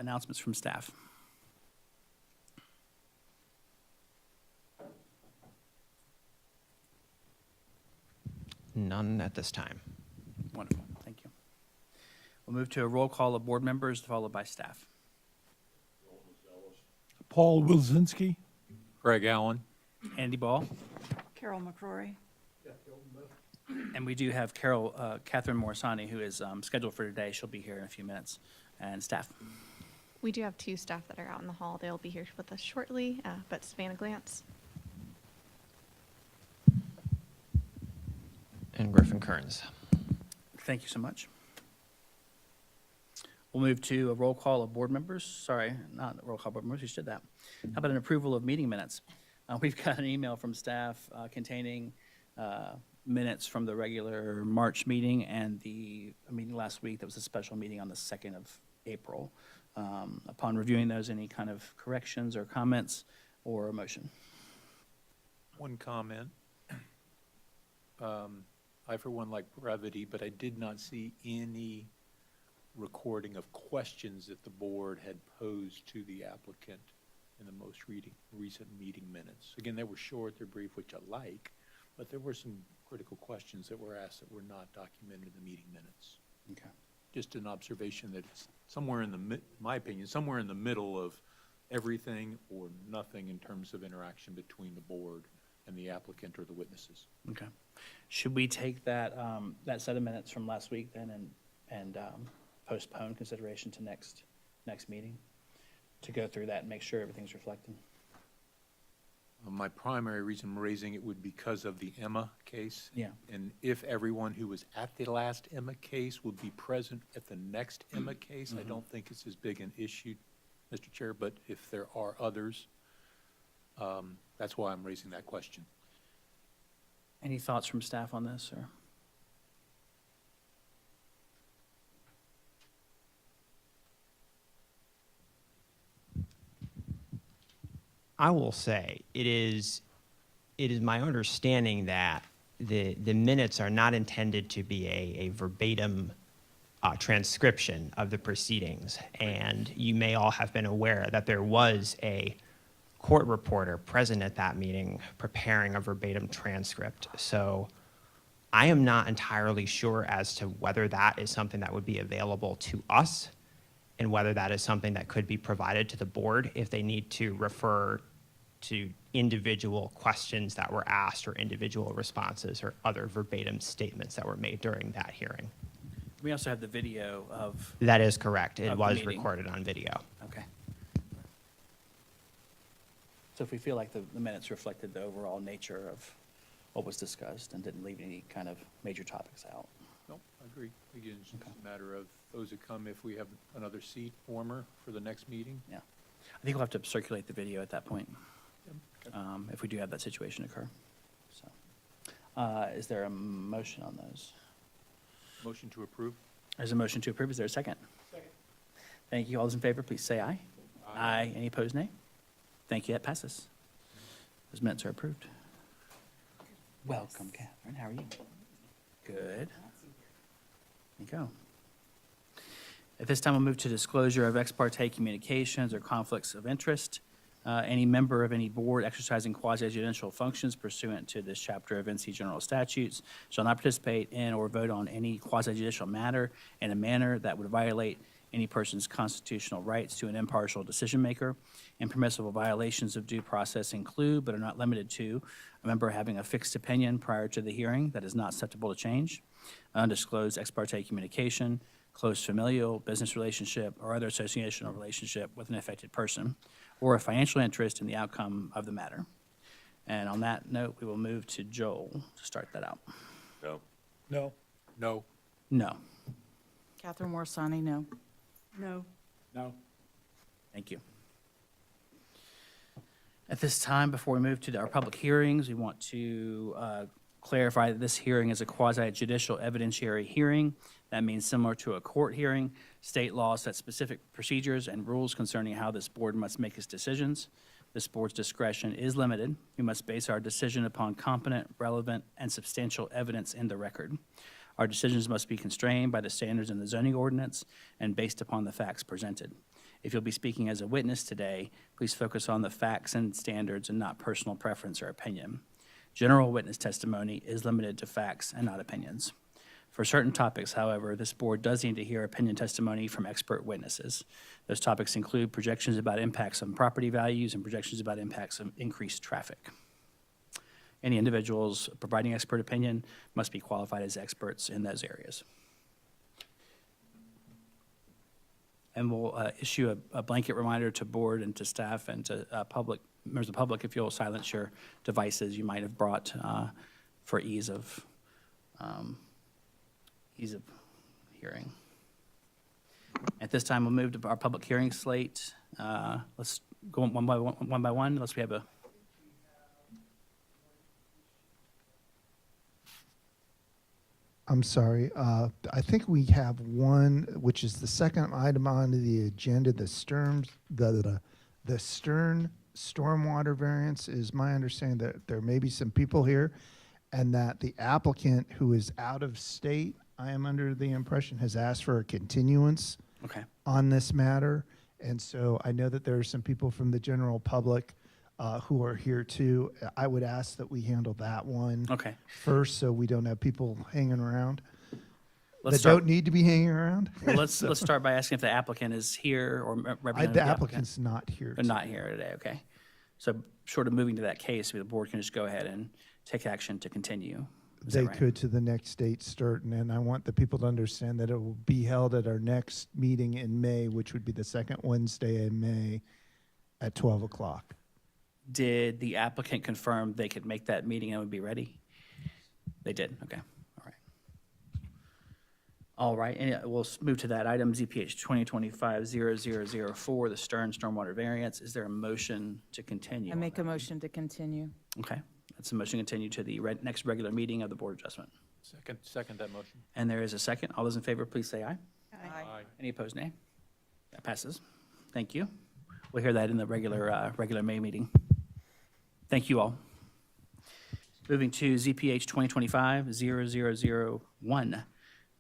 announcements from staff? None at this time. Wonderful, thank you. We'll move to a roll call of board members, followed by staff. Paul Wilzinski. Greg Allen. Andy Ball, Carol McCrory. and we do have Catherine Morsani, who is scheduled for today. She'll be here in a few minutes, and staff. We do have two staff that are out in the hall. They'll be here with us shortly, but Savannah Glantz. And Griffin Kearns. Thank you so much. We'll move to a roll call of board members. Sorry, not a roll call of board members, we should do that. How about an approval of meeting minutes? We've got an email from staff containing minutes from the regular March meeting and the meeting last week that was a special meeting on the 2nd of April. Upon reviewing those, any kind of corrections or comments or a motion? One comment. I, for one, like brevity, but I did not see any recording of questions that the board had posed to the applicant in the most recent meeting minutes. Again, they were short, they're brief, which I like, but there were some critical questions that were asked that were not documented in the meeting minutes. Okay. Just an observation that it's somewhere in the, my opinion, somewhere in the middle of everything or nothing in terms of interaction between the board and the applicant or the witnesses. Okay. Should we take that, that set of minutes from last week then and postpone consideration to next meeting to go through that and make sure everything's reflected? My primary reason I'm raising it would be because of the Emma case. Yeah. And if everyone who was at the last Emma case would be present at the next Emma case, I don't think it's as big an issue, Mr. Chair, but if there are others, that's why I'm raising that question. Any thoughts from staff on this, or? I will say it is my understanding that the minutes are not intended to be a verbatim transcription of the proceedings. And you may all have been aware that there was a court reporter present at that meeting preparing a verbatim transcript. So I am not entirely sure as to whether that is something that would be available to us and whether that is something that could be provided to the board if they need to refer to individual questions that were asked or individual responses or other verbatim statements that were made during that hearing. We also have the video of, That is correct. It Of the was meeting. recorded on video. okay. So if we feel like the minutes reflected the overall nature of what was discussed and didn't leave any kind of major topics out. No, I agree. Again, it's just Okay. a matter of those that come, if we have another seat warmer for the next meeting. Yeah. I think we'll have to circulate the video at that point, Okay. if we do have that situation occur. So, is there a motion on those? Motion to approve? There's a motion to approve. Is there a second? Second. Thank you. All those in favor, please say aye. Aye. Any opposed, nay? Thank you. That passes. Those minutes are approved. Welcome, Catherine. How are you? Good. There you go. At this time, we'll move to disclosure of ex parte communications or conflicts of interest. Any member of any board exercising quasi-judicial functions pursuant to this chapter of NC General Statutes shall not participate in or vote on any quasi-judicial matter in a manner that would violate any person's constitutional rights to an impartial decision-maker. Impermissible violations of due process include, but are not limited to, a member having a fixed opinion prior to the hearing that is not susceptible to change, undisclosed ex parte communication, close familial, business relationship, or other associational relationship with an affected person, or a financial interest in the outcome of the matter. And on that note, we will move to Joel to start that out. No. No. No. No. Catherine Morsani, no. No. No. Thank you. At this time, before we move to our public hearings, we want to clarify that this hearing is a quasi-judicial evidentiary hearing. That means similar to a court hearing. State law sets specific procedures and rules concerning how this board must make its decisions. This board's discretion is limited. We must base our decision upon competent, relevant, and substantial evidence in the record. Our decisions must be constrained by the standards in the zoning ordinance and based upon the facts presented. If you'll be speaking as a witness today, please focus on the facts and standards and not personal preference or opinion. General witness testimony is limited to facts and not opinions. For certain topics, however, this board does need to hear opinion testimony from expert witnesses. Those topics include projections about impacts on property values and projections about impacts of increased traffic. Any individuals providing expert opinion must be qualified as experts in those areas. And we'll issue a blanket reminder to board and to staff and to members of the public, if you'll silence your devices you might have brought for ease of hearing. At this time, we'll move to our public hearing slate. Let's go one by one, unless we have a. I'm sorry. I think we have one, which is the second item on the agenda, the Stern stormwater variance. Is my understanding that there may be some people here, and that the applicant, who is out of state, I am under the impression, has asked for a continuance on this matter. And so I know that there are some people from the general public who are here too. I would ask that we handle that one first, so we don't have people hanging around don't need to be hanging around. Well, let's start by asking if the applicant is here or representative. The applicant's not here. They're not here today, okay. So short of moving to that case, the board can just go ahead and take action to continue. They could to the next date certain, and I want the people to understand that it will be held at our next meeting in May, which would be the second Wednesday in May at 12 o'clock. Did the applicant confirm they could make that meeting and would be ready? They did, okay, all right. All right, and we'll move to that item, ZPH 2025-0004, the Stern Stormwater Variance. Is there a motion to continue? I make a motion to continue. Okay, that's a motion to continue to the next regular meeting of the Board of Adjustment. Second that motion. And there is a second. All those in favor, please say aye. Aye. Any opposed, nay? That passes. Thank you. We'll hear that in the regular May meeting. Thank you all. Moving to ZPH 2025-0001,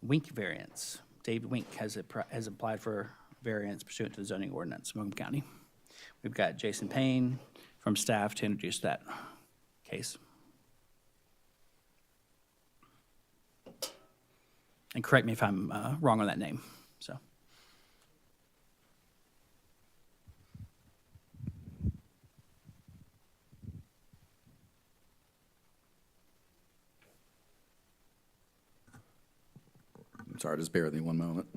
Wink variance. David Wink has applied for variance pursuant to the zoning ordinance, Buncombe County. We've got Jason Payne from staff to introduce that case. And correct me if I'm wrong on that name, so. I'm sorry, just bear with me one moment.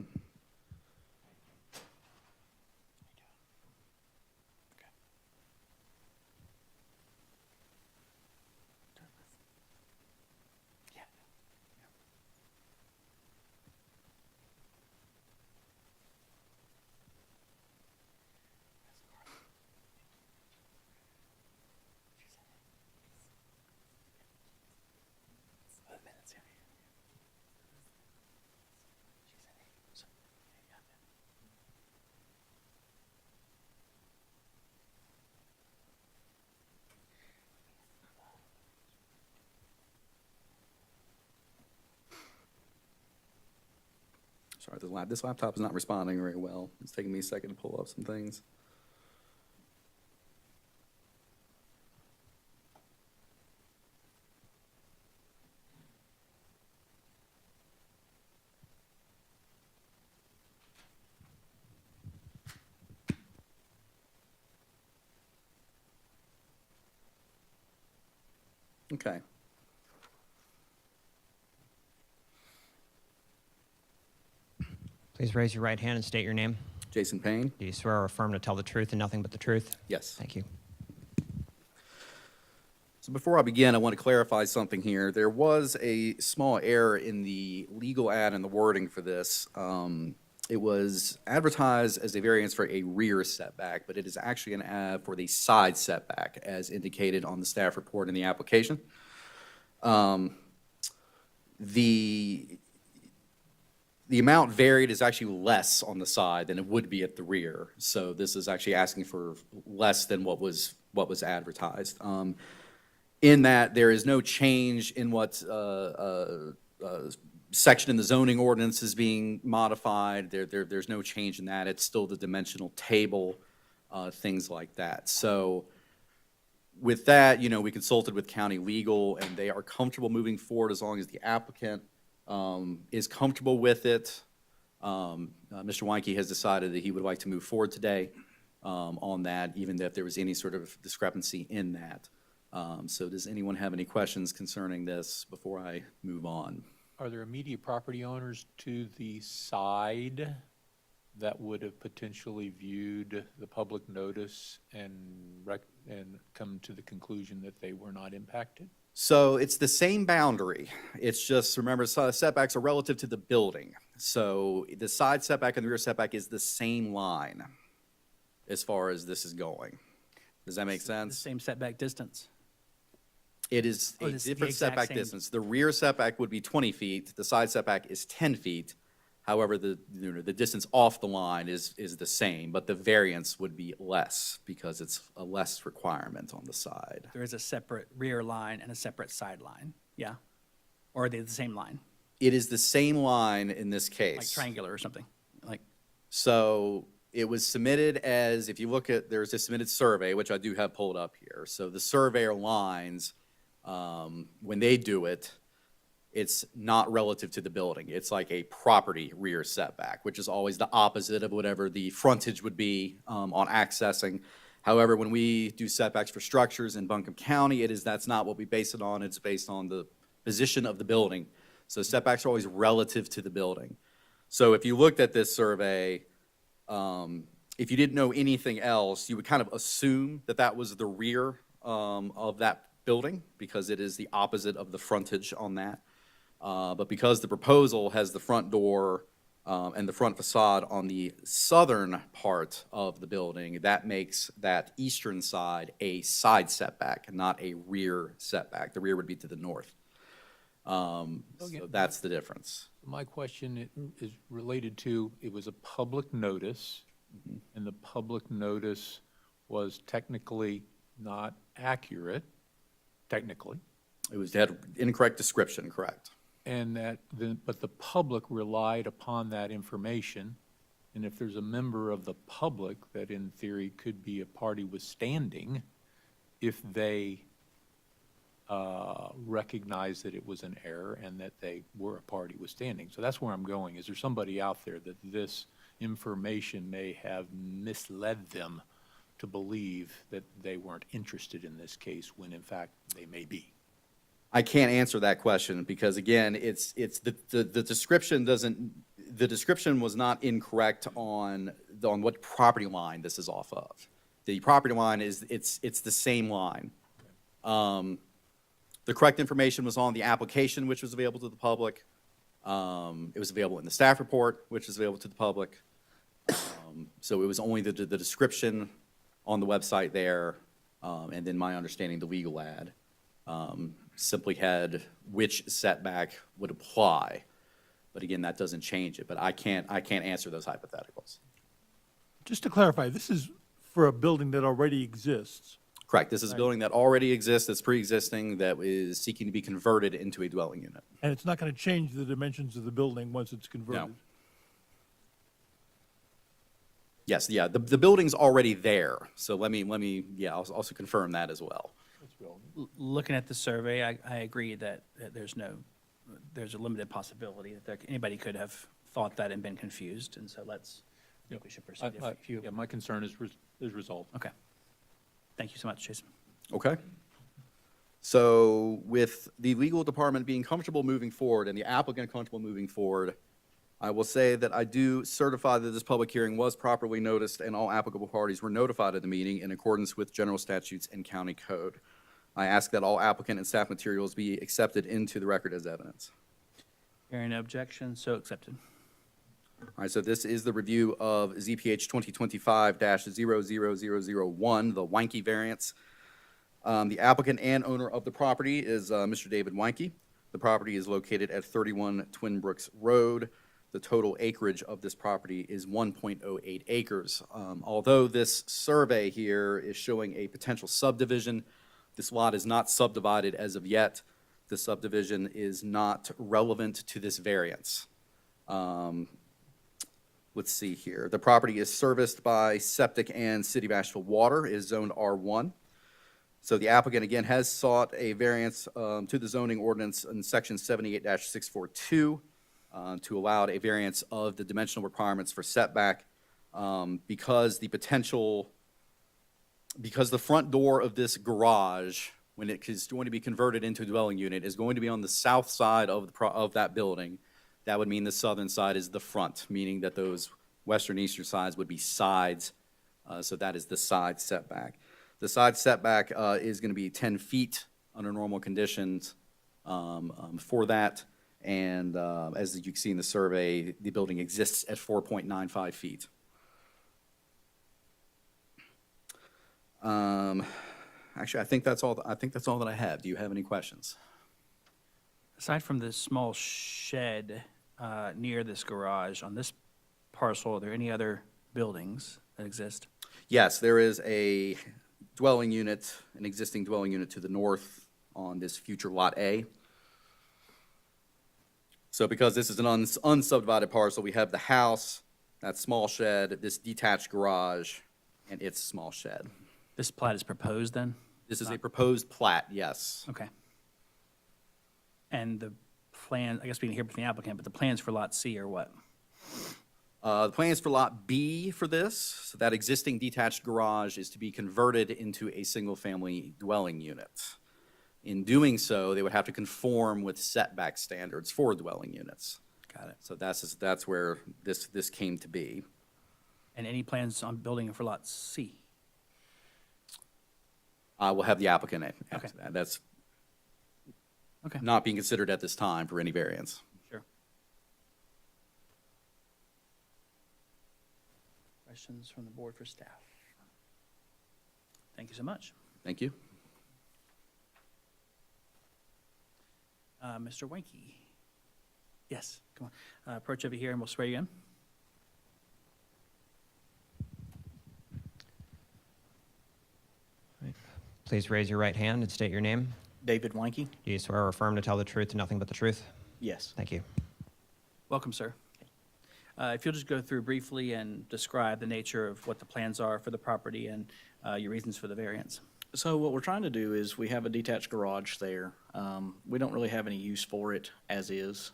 Sorry, this laptop is not responding very well. It's taking me a second to pull up some things. Okay. Please raise your right hand and state your name. Jason Payne? Do you swear or affirm to tell the truth and nothing but the truth? Yes. Thank you. So before I begin, I want to clarify something here. There was a small error in the legal ad and the wording for this. It was advertised as a variance for a rear setback, but it is actually an ad for the side setback, as indicated on the staff report in the application. The amount varied is actually less on the side than it would be at the rear. So this is actually asking for less than what was advertised. In that there is no change in what's section in the zoning ordinance is being modified. There's no change in that. It's still the dimensional table, things like that. So with that, we consulted with county legal, and they are comfortable moving forward as long as the applicant is comfortable with it. Mr. Weinke has decided that he would like to move forward today on that, even if there was any sort of discrepancy in that. So does anyone have any questions concerning this before I move on? Are there immediate property owners to the side that would have potentially viewed the public notice and come to the conclusion that they were not impacted? So it's the same boundary. It's just, remember, setbacks are relative to the building. So the side setback and the rear setback is the same line as far as this is going. Does that make The sense? same setback distance. It is Oh, a this is the different exact setback same. distance. The rear setback would be 20 feet, the side setback is 10 feet. However, the distance off the line is the same, but the variance would be less because it's a less requirement on the side. There is a separate rear line and a separate side line, yeah? Or are they the same line, It is the same line in this case. like triangular or something? Like, So it was submitted as, if you look at, there's a submitted survey, which I do have pulled up here. So the surveyor lines, when they do it, it's not relative to the building. It's like a property rear setback, which is always the opposite of whatever the frontage would be on accessing. However, when we do setbacks for structures in Buncombe County, that's not what we base it on. It's based on the position of the building. So setbacks are always relative to the building. So if you looked at this survey, if you didn't know anything else, you would kind of assume that that was the rear of that building because it is the opposite of the frontage on that. But because the proposal has the front door and the front facade on the southern part of the building, that makes that eastern side a side setback, not a rear setback. The rear would be to the north. So that's the difference. My question is related to, it was a public notice, and the public notice was technically not accurate, technically, It had incorrect description, correct? and but the public relied upon that information, and if there's a member of the public that in theory could be a party withstanding, if they recognize that it was an error and that they were a party withstanding. So that's where I'm going. Is there somebody out there that this information may have misled them to believe that they weren't interested in this case when in fact they may be? I can't answer that question because again, it's the description doesn't, the description was not incorrect on what property line this is off of. The property line is, it's the same line. The correct information was on the application, which was available to the public. It was available in the staff report, which is available to the public. So it was only the description on the website there, and then my understanding, the legal ad simply had which setback would apply. But again, that doesn't change it. But I can't answer those hypotheticals. Just to clarify, this is for a building that already exists. Correct. This is a building that already exists, that's pre-existing, that is seeking to be converted into a dwelling unit. And it's not going to change the dimensions of the building once it's converted. Yes, yeah, the building's already there. So let me, yeah, I'll also confirm that as well. looking at the survey, I agree that there's a limited possibility that anybody could have thought that and been confused, and so I think we should proceed. If you- Yeah, my concern is resolved. Okay. Thank you so much, Jason. Okay. So with the legal department being comfortable moving forward and the applicant comfortable moving forward, I will say that I do certify that this public hearing was properly noticed and all applicable parties were notified of the meeting in accordance with general statutes and county code. I ask that all applicant and staff materials be accepted into the record as evidence. Hearing no objection, so accepted. All right, so this is the review of ZPH 2025-00001, the Weinke variance. The applicant and owner of the property is Mr. David Weinke. The property is located at 31 Twin Brooks Road. The total acreage of this property is 1.08 acres. Although this survey here is showing a potential subdivision, this lot is not subdivided as of yet. the subdivision is not relevant to this variance. Let's see here. The property is serviced by septic and City of Asheville water, is zoned R1. So the applicant, again, has sought a variance to the zoning ordinance in section 78-642 to allow a variance of the dimensional requirements for setback because the front door of this garage, when it is going to be converted into a dwelling unit, is going to be on the south side of that building. That would mean the southern side is the front, meaning that those western, eastern sides would be sides. So that is the side setback. The side setback is going to be 10 feet under normal conditions for that. And as you can see in the survey, the building exists at 4.95 feet. Actually, I think that's all that I have. Do you have any questions? Aside from this small shed near this garage, on this parcel, are there any other buildings that exist? Yes, there is a dwelling unit, an existing dwelling unit to the north on this future Lot A. So because this is an unsubdivided parcel, we have the house, that small shed, this detached garage, and its small shed. This plat is proposed then? This is a proposed plat, yes. Okay. And the plan, I guess we can hear from the applicant, but the plans for Lot C are what? The plans for Lot B for this, so that existing detached garage is to be converted into a single-family dwelling unit. In doing so, they would have to conform with setback standards for dwelling units. Got it. So that's where this came to be. And any plans on building for Lot C? We'll have the applicant Okay. answer that. That's Okay. not being considered at this time for any variance. Sure. Questions from the board for staff? Thank you so much. Thank you. Mr. Wenke? Yes, come on. Approach over here and we'll swear you in. Please raise your right hand and state your name. David Wanke? Do you swear or affirm to tell the truth and nothing but the truth? Yes. Thank you. Welcome, sir. If you'll just go through briefly and describe the nature of what the plans are for the property and your reasons for the variance. So what we're trying to do is we have a detached garage there. We don't really have any use for it as is,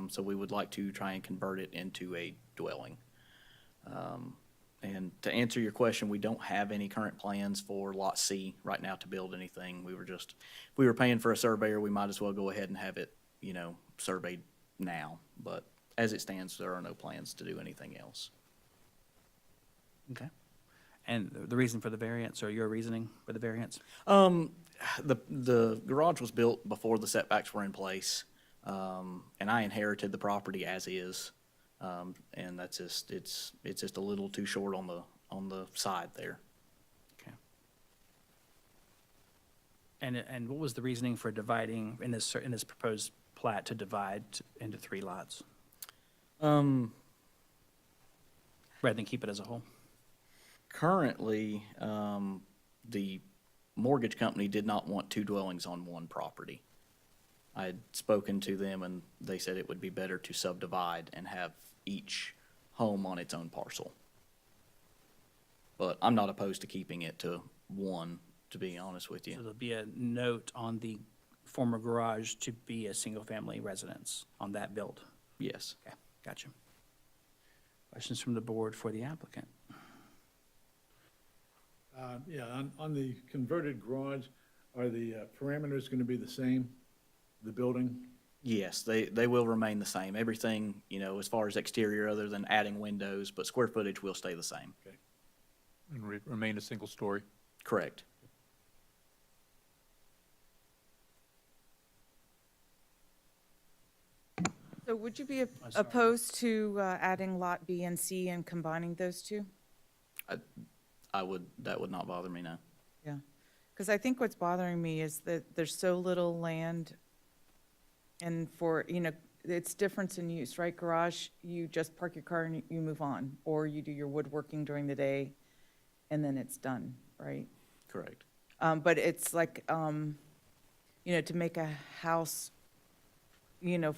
so we would like to try and convert it into a dwelling. And to answer your question, we don't have any current plans for Lot C right now to build anything. If we were paying for a surveyor, we might as well go ahead and have it, surveyed now. But as it stands, there are no plans to do anything else. Okay. And the reason for the variance, or your reasoning for the variance? The garage was built before the setbacks were in place, and I inherited the property as is. And that's just, it's just a little too short on the side there. Okay. And what was the reasoning for dividing, in this proposed plat, to divide into 3 lots, rather than keep it as a whole? Currently, the mortgage company did not want 2 dwellings on one property. I had spoken to them and they said it would be better to subdivide and have each home on its own parcel. But I'm not opposed to keeping it to one, to be honest with you. So there'll be a note on the former garage to be a single-family residence on that build? Yes. Okay, gotcha. Questions from the board for the applicant? Yeah, on the converted garage, are the parameters going to be the same, the building? Yes, they will remain the same. Everything, as far as exterior, other than adding windows, but square footage will stay the same. Okay. And remain a single story. Correct. So would you be sorry. opposed to adding Lot B and C and combining those two? That would not bother me, no. Yeah, because I think what's bothering me is that there's so little land, and it's difference in use, right? Garage, you just park your car and you move on, or you do your woodworking during the day, and then it's done, right? Correct. But it's like, to make a house,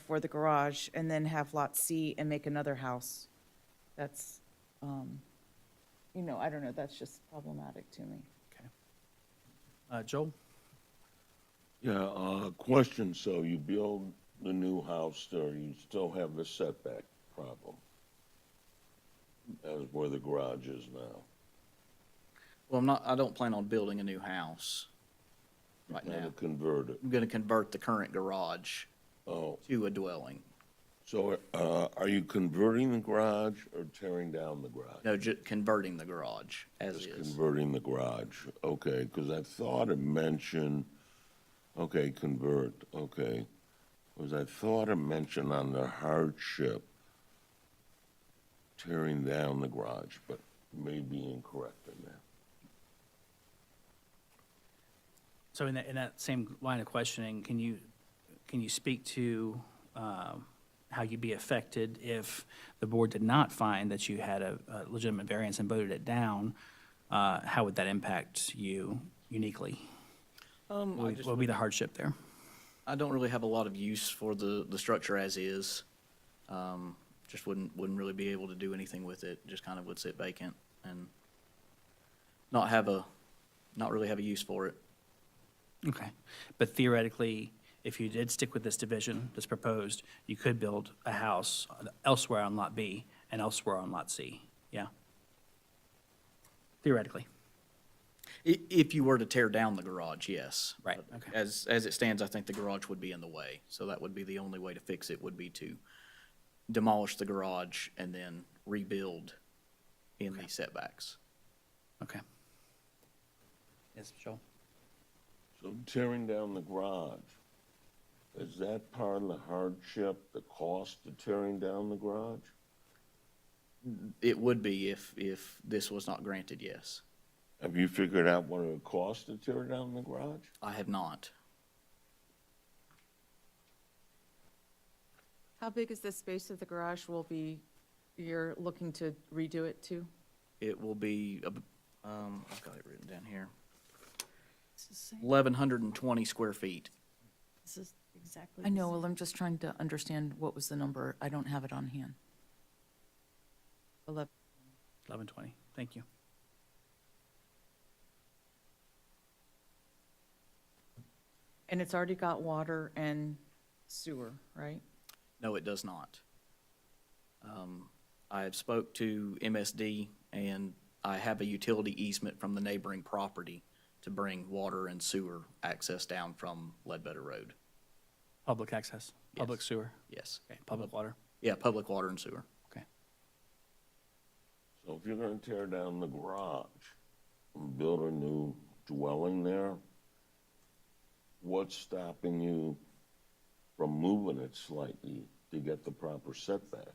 for the garage and then have lot C and make another house. That's, I don't know, that's just problematic to me. Joel? Yeah, question, so you build the new house there, you still have the setback problem as where the garage is now? Well, I don't plan on building a new house right Plan now. to convert it. I'm gonna convert the current garage Oh, to a dwelling. so, are you converting the garage or tearing down the garage? No, converting the garage as Just is. converting the garage, okay, because I thought it mentioned, okay, convert, okay. Was I thought it mentioned on the hardship tearing down the garage, but may be incorrect in that. So in that same line of questioning, can you speak to how you'd be affected if the board did not find that you had a legitimate variance and voted it down? How would that impact you uniquely? What would be the hardship there? I don't really have a lot of use for the structure as is. Just wouldn't really be able to do anything with it. Just kind of would sit vacant and not really have a use for it. Okay. But theoretically, if you did stick with this division that's proposed, you could build a house elsewhere on Lot B and elsewhere on Lot C, yeah? Theoretically. If you were to tear down the garage, yes. Right, But okay. As it stands, I think the garage would be in the way. So that would be the only way to fix it, would be to demolish the garage and then rebuild in the setbacks. Okay. Yes, Joel? So tearing down the garage, is that part of the hardship, the cost of tearing down the garage? It would be if this was not granted, yes. Have you figured out what it would cost to tear down the garage? I have not. How big is the space of the garage you're looking to redo it to? It will be, I've got it written down here, 1,120 square feet. This is exactly. I know, well, I'm just trying to understand what was the number. I don't have it on hand. 1120, thank you. And it's already got water and sewer, right? No, it does not. I have spoke to MSD, and I have a utility easement from the neighboring property to bring water and sewer access down from Ledbetter Road. Public access, public Yes. sewer, Yes. okay, public water, Yeah, public water and sewer. okay. So if you're gonna tear down the garage and build a new dwelling there, what's stopping you from moving it slightly to get the proper setback?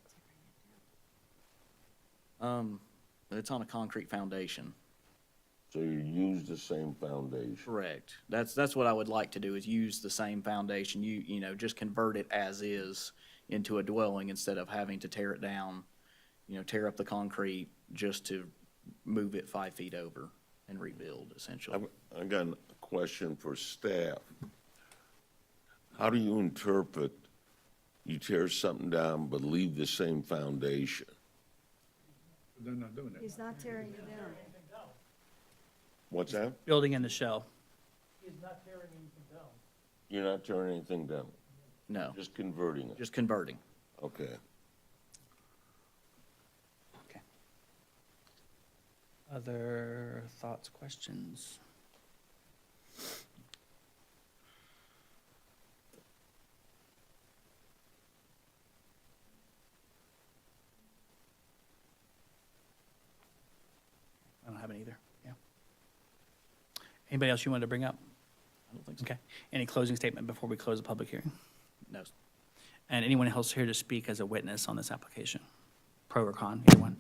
It's on a concrete foundation. So you use the same foundation? Correct. That's what I would like to do, is use the same foundation, just convert it as is into a dwelling instead of having to tear it down, tear up the concrete just to move it 5 feet over and rebuild, essentially. I got a question for staff. How do you interpret you tear something down but leave the same foundation? They're not doing it. He's not tearing it down. What's that? Building in the shell, You're not tearing anything down, No, just converting it? just converting. Okay. okay. Other thoughts, questions? I don't have any either, yeah. Anybody else you wanted to bring up? I don't think so. Okay. Any closing statement before we close the public hearing? No. And anyone else here to speak as a witness on this application? Pro or con, either one?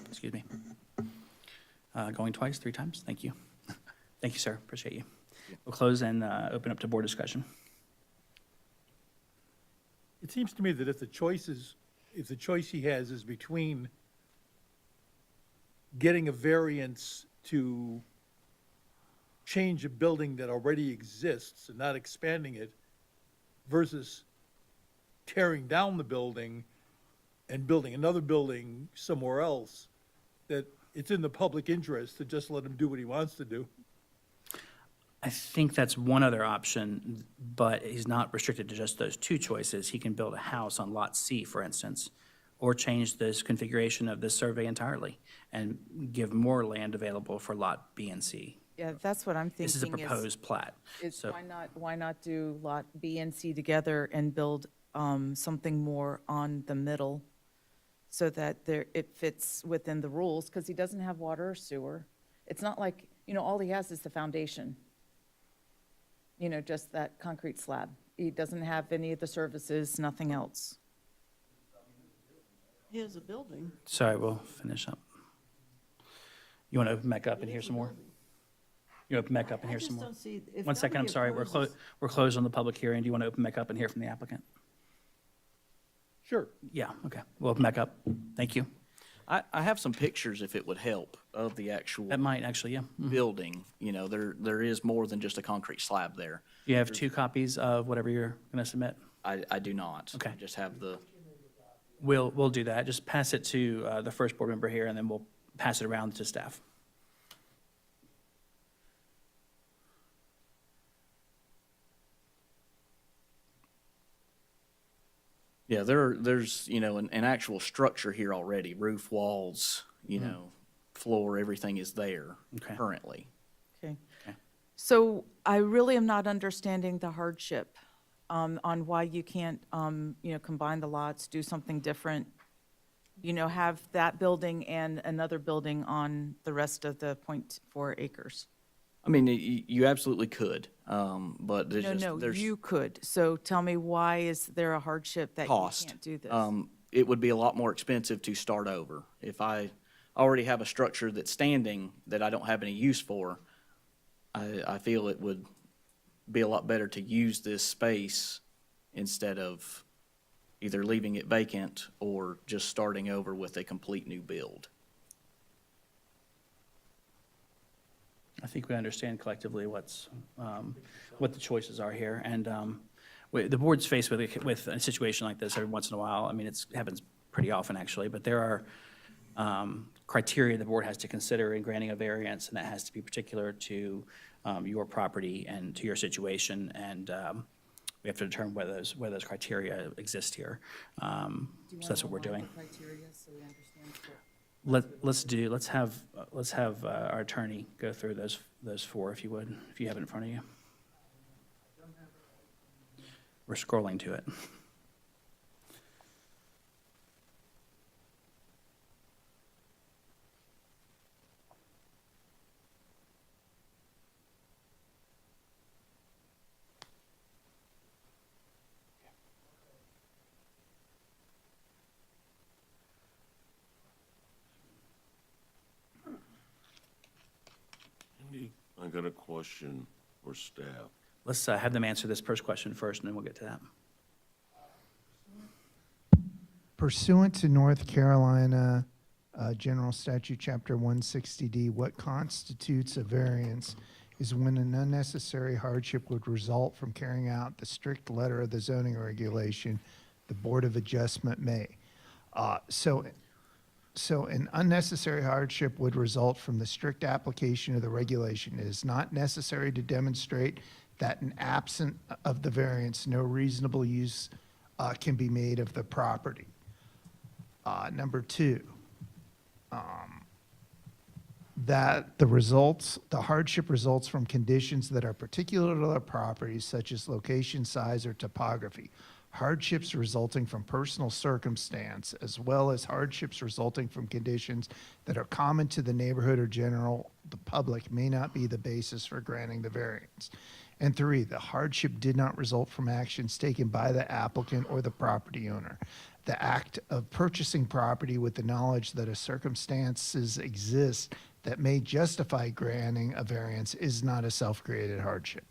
Excuse me. Going twice, 3 times? Thank you. Thank you, sir. Appreciate you. We'll close and open up to board discussion. It seems to me that if the choice he has is between getting a variance to change a building that already exists and not expanding it versus tearing down the building and building another building somewhere else, that it's in the public interest to just let him do what he wants to do. I think that's one other option, but he's not restricted to just those two choices. He can build a house on Lot C, for instance, or change this configuration of this survey entirely and give more land available for Lot B and C. Yeah, that's what I'm thinking. This is a proposed plat. So Why not do Lot B and C together and build something more on the middle so that it fits within the rules, because he doesn't have water or sewer. It's not like, all he has is the foundation. Just that concrete slab. He doesn't have any of the services, nothing else. He has a building. Sorry, we'll finish up. You want to open back up and hear some more? You want to open back up and hear some more? I just don't see, if One second, I'm nobody sorry, opposes- we're closed on the public hearing. Do you want to open back up and hear from the applicant? Sure. Yeah, okay, we'll open back up. Thank you. I have some pictures, if it would help, of the actual That might actually, yeah. Mhm. building. There is more than just a concrete slab there. You have 2 copies of whatever you're going to submit? I do not. Okay. I just have the, We'll do that. Just pass it to the first board member here, and then we'll pass it around to staff. yeah, there's, an actual structure here already, roof, walls, floor, everything is there Okay. currently. Okay. Okay. So I really am not understanding the hardship on why you can't, combine the lots, do something different, have that building and another building on the rest of the 0.4 acres. I mean, you absolutely could, but there's No, there's you could. So tell me, why is there a hardship that you cost. can't do this? It would be a lot more expensive to start over. If I already have a structure that's standing that I don't have any use for, I feel it would be a lot better to use this space instead of either leaving it vacant or just starting over with a complete new build. I think we understand collectively what the choices are here. And the board's faced with a situation like this every once in a while. I mean, it happens pretty often, actually, but there are criteria the board has to consider in granting a variance, and that has to be particular to your property and to your situation. And we have to determine whether those criteria exist here. So that's what we're doing. Let's have our attorney go through those 4, if you would, if you have it in front of you. We're scrolling to it. I got a question for staff. Let's have them answer this first question first, and then we'll get to that. Pursuant to North Carolina General Statute, Chapter 160D, what constitutes a variance is when an unnecessary hardship would result from carrying out the strict letter of the zoning regulation the Board of Adjustment may. So an unnecessary hardship would result from the strict application of the regulation. It is not necessary to demonstrate that in absent of the variance, no reasonable use can be made of the property. Number 2, that the hardship results from conditions that are particular to the property, such as location, size, or topography. Hardships resulting from personal circumstance, as well as hardships resulting from conditions that are common to the neighborhood or the public, may not be the basis for granting the variance. And 3, the hardship did not result from actions taken by the applicant or the property owner. The act of purchasing property with the knowledge that a circumstances exist that may justify granting a variance is not a self-created hardship.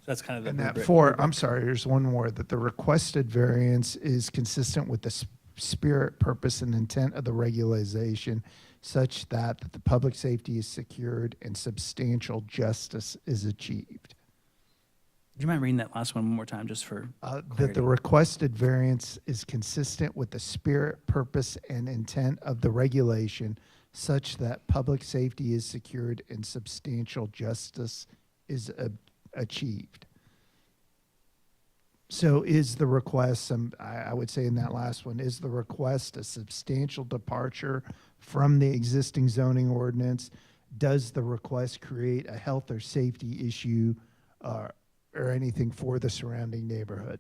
So that's kind of the And that rubric. 4, I'm sorry, there's one more, that the requested variance is consistent with the spirit, purpose, and intent of the regularization such that the public safety is secured and substantial justice is achieved. Do you mind reading that last one more time, just for That clarity? the requested variance is consistent with the spirit, purpose, and intent of the regulation such that public safety is secured and substantial justice is achieved. So is the request, I would say in that last one, is the request a substantial departure from the existing zoning ordinance? Does the request create a health or safety issue or anything for the surrounding neighborhood?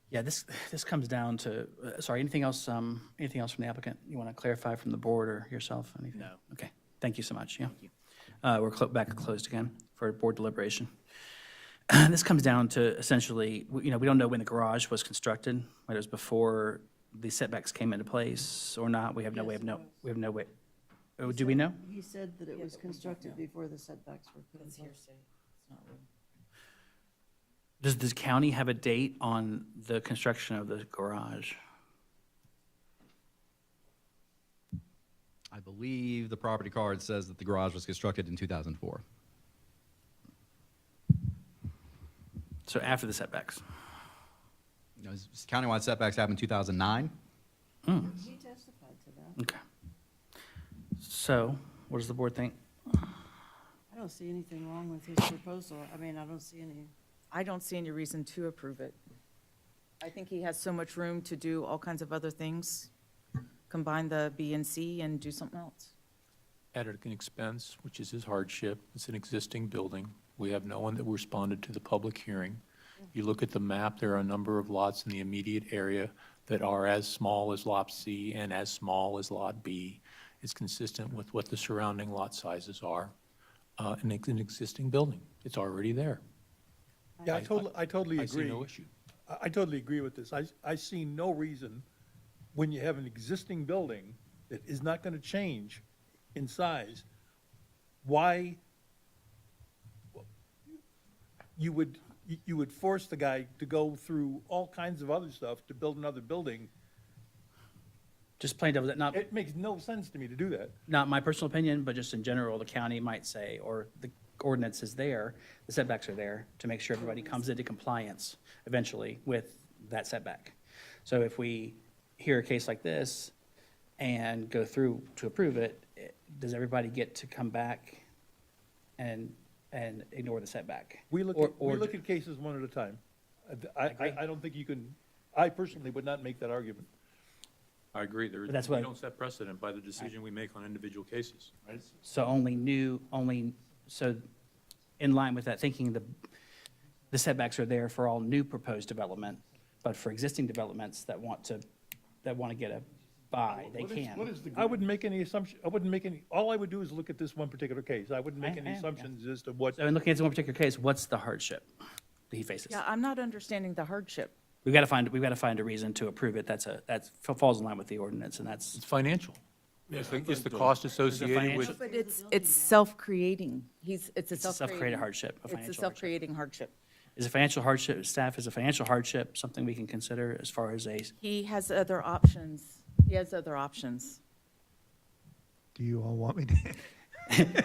Yeah, this comes down to, sorry, anything else from the applicant you want to clarify from the board or yourself? Anything? No. Okay, thank you so much, yeah. We're back closed again for board deliberation. This comes down to essentially, we don't know when the garage was constructed, whether it was before the setbacks came into place or not. We have no way of we have no way. Oh, do we know? He said that it was constructed before the setbacks were put in place. Does the county have a date on the construction of the garage? I believe the property card says that the garage was constructed in 2004. So after the setbacks? You know, countywide setbacks happened in 2009. He testified to that. Okay. So, what does the board think? I don't see anything wrong with his proposal. I mean, I don't see any reason to approve it. I think he has so much room to do all kinds of other things, combine the B and C and do something else. Added an expense, which is his hardship. It's an existing building. We have no one that responded to the public hearing. You look at the map, there are a number of lots in the immediate area that are as small as Lot C and as small as Lot B. It's consistent with what the surrounding lot sizes are. And it's an existing building. It's already there. Yeah, I totally I see agree. no issue. I totally agree with this. I see no reason, when you have an existing building that is not gonna change in size, why you would force the guy to go through all kinds of other stuff to build another building. Just plain devil's, not, It makes no sense to me to do that. not my personal opinion, but just in general, the county might say, or the ordinance is there, the setbacks are there, to make sure everybody comes into compliance eventually with that setback. So if we hear a case like this and go through to approve it, does everybody get to come back and ignore the setback? We look Or- at cases one at a time. I don't think you can, I personally would not make that argument. I agree. But that's We what- don't set precedent by the decision we make on individual cases. So so in line with that thinking, the setbacks are there for all new proposed development, but for existing developments that want to get a buy, they can. I wouldn't make any assumption, all I would do is look at this one particular case. I wouldn't make any I- assumptions as to what, So in looking at this one particular case, what's the hardship that he faces? Yeah, I'm not understanding the hardship. We've got to find a reason to approve it. That falls in line with the ordinance, and that's, It's financial. It's the cost associated financial- with, But it's self-creating. It's a it's a self-created hardship, a It's a financial hardship. self-creating hardship. Is a financial hardship, staff, is a financial hardship something we can consider as far as He has other options. He has other options. Do you all want me to?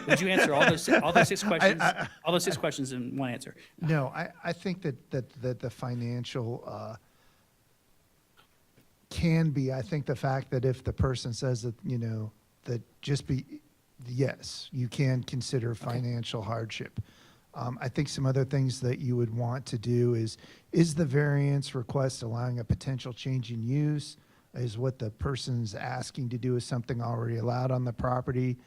would you answer all those 6 questions, all those 6 questions in one answer? No, I think that the financial can be, I think the fact that if the person says that, that yes, you can consider financial hardship. I think some other things that you would want to do is the variance request allowing a potential change in use? Is what the person's asking to do is something already allowed on the property?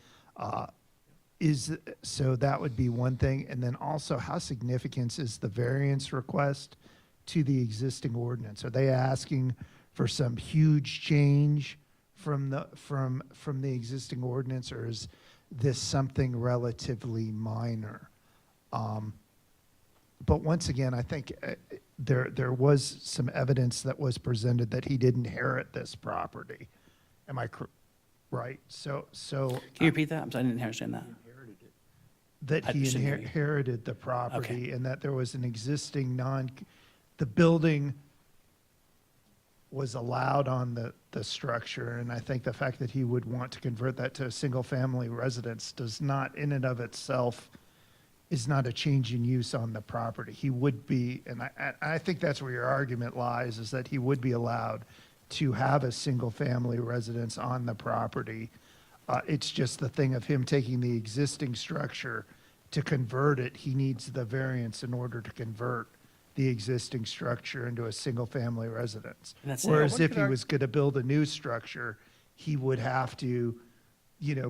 So that would be one thing. And then also, how significant is the variance request to the existing ordinance? Are they asking for some huge change from the existing ordinance, or is this something relatively minor? But once again, I think there was some evidence that was presented that he didn't inherit this property. Am I right? So Can you repeat that? I didn't understand that. that I he shouldn't hear you. inherited the property and that there was an existing the building was allowed on the structure, and I think the fact that he would want to convert that to a single-family residence does not, in and of itself, is not a change in use on the property. He would be, and I think that's where your argument lies, is that he would be allowed to have a single-family residence on the property. It's just the thing of him taking the existing structure to convert it, he needs the variance in order to convert the existing structure into a single-family residence. And that's it. Whereas One if could he arg- was going to build a new structure, he would have to,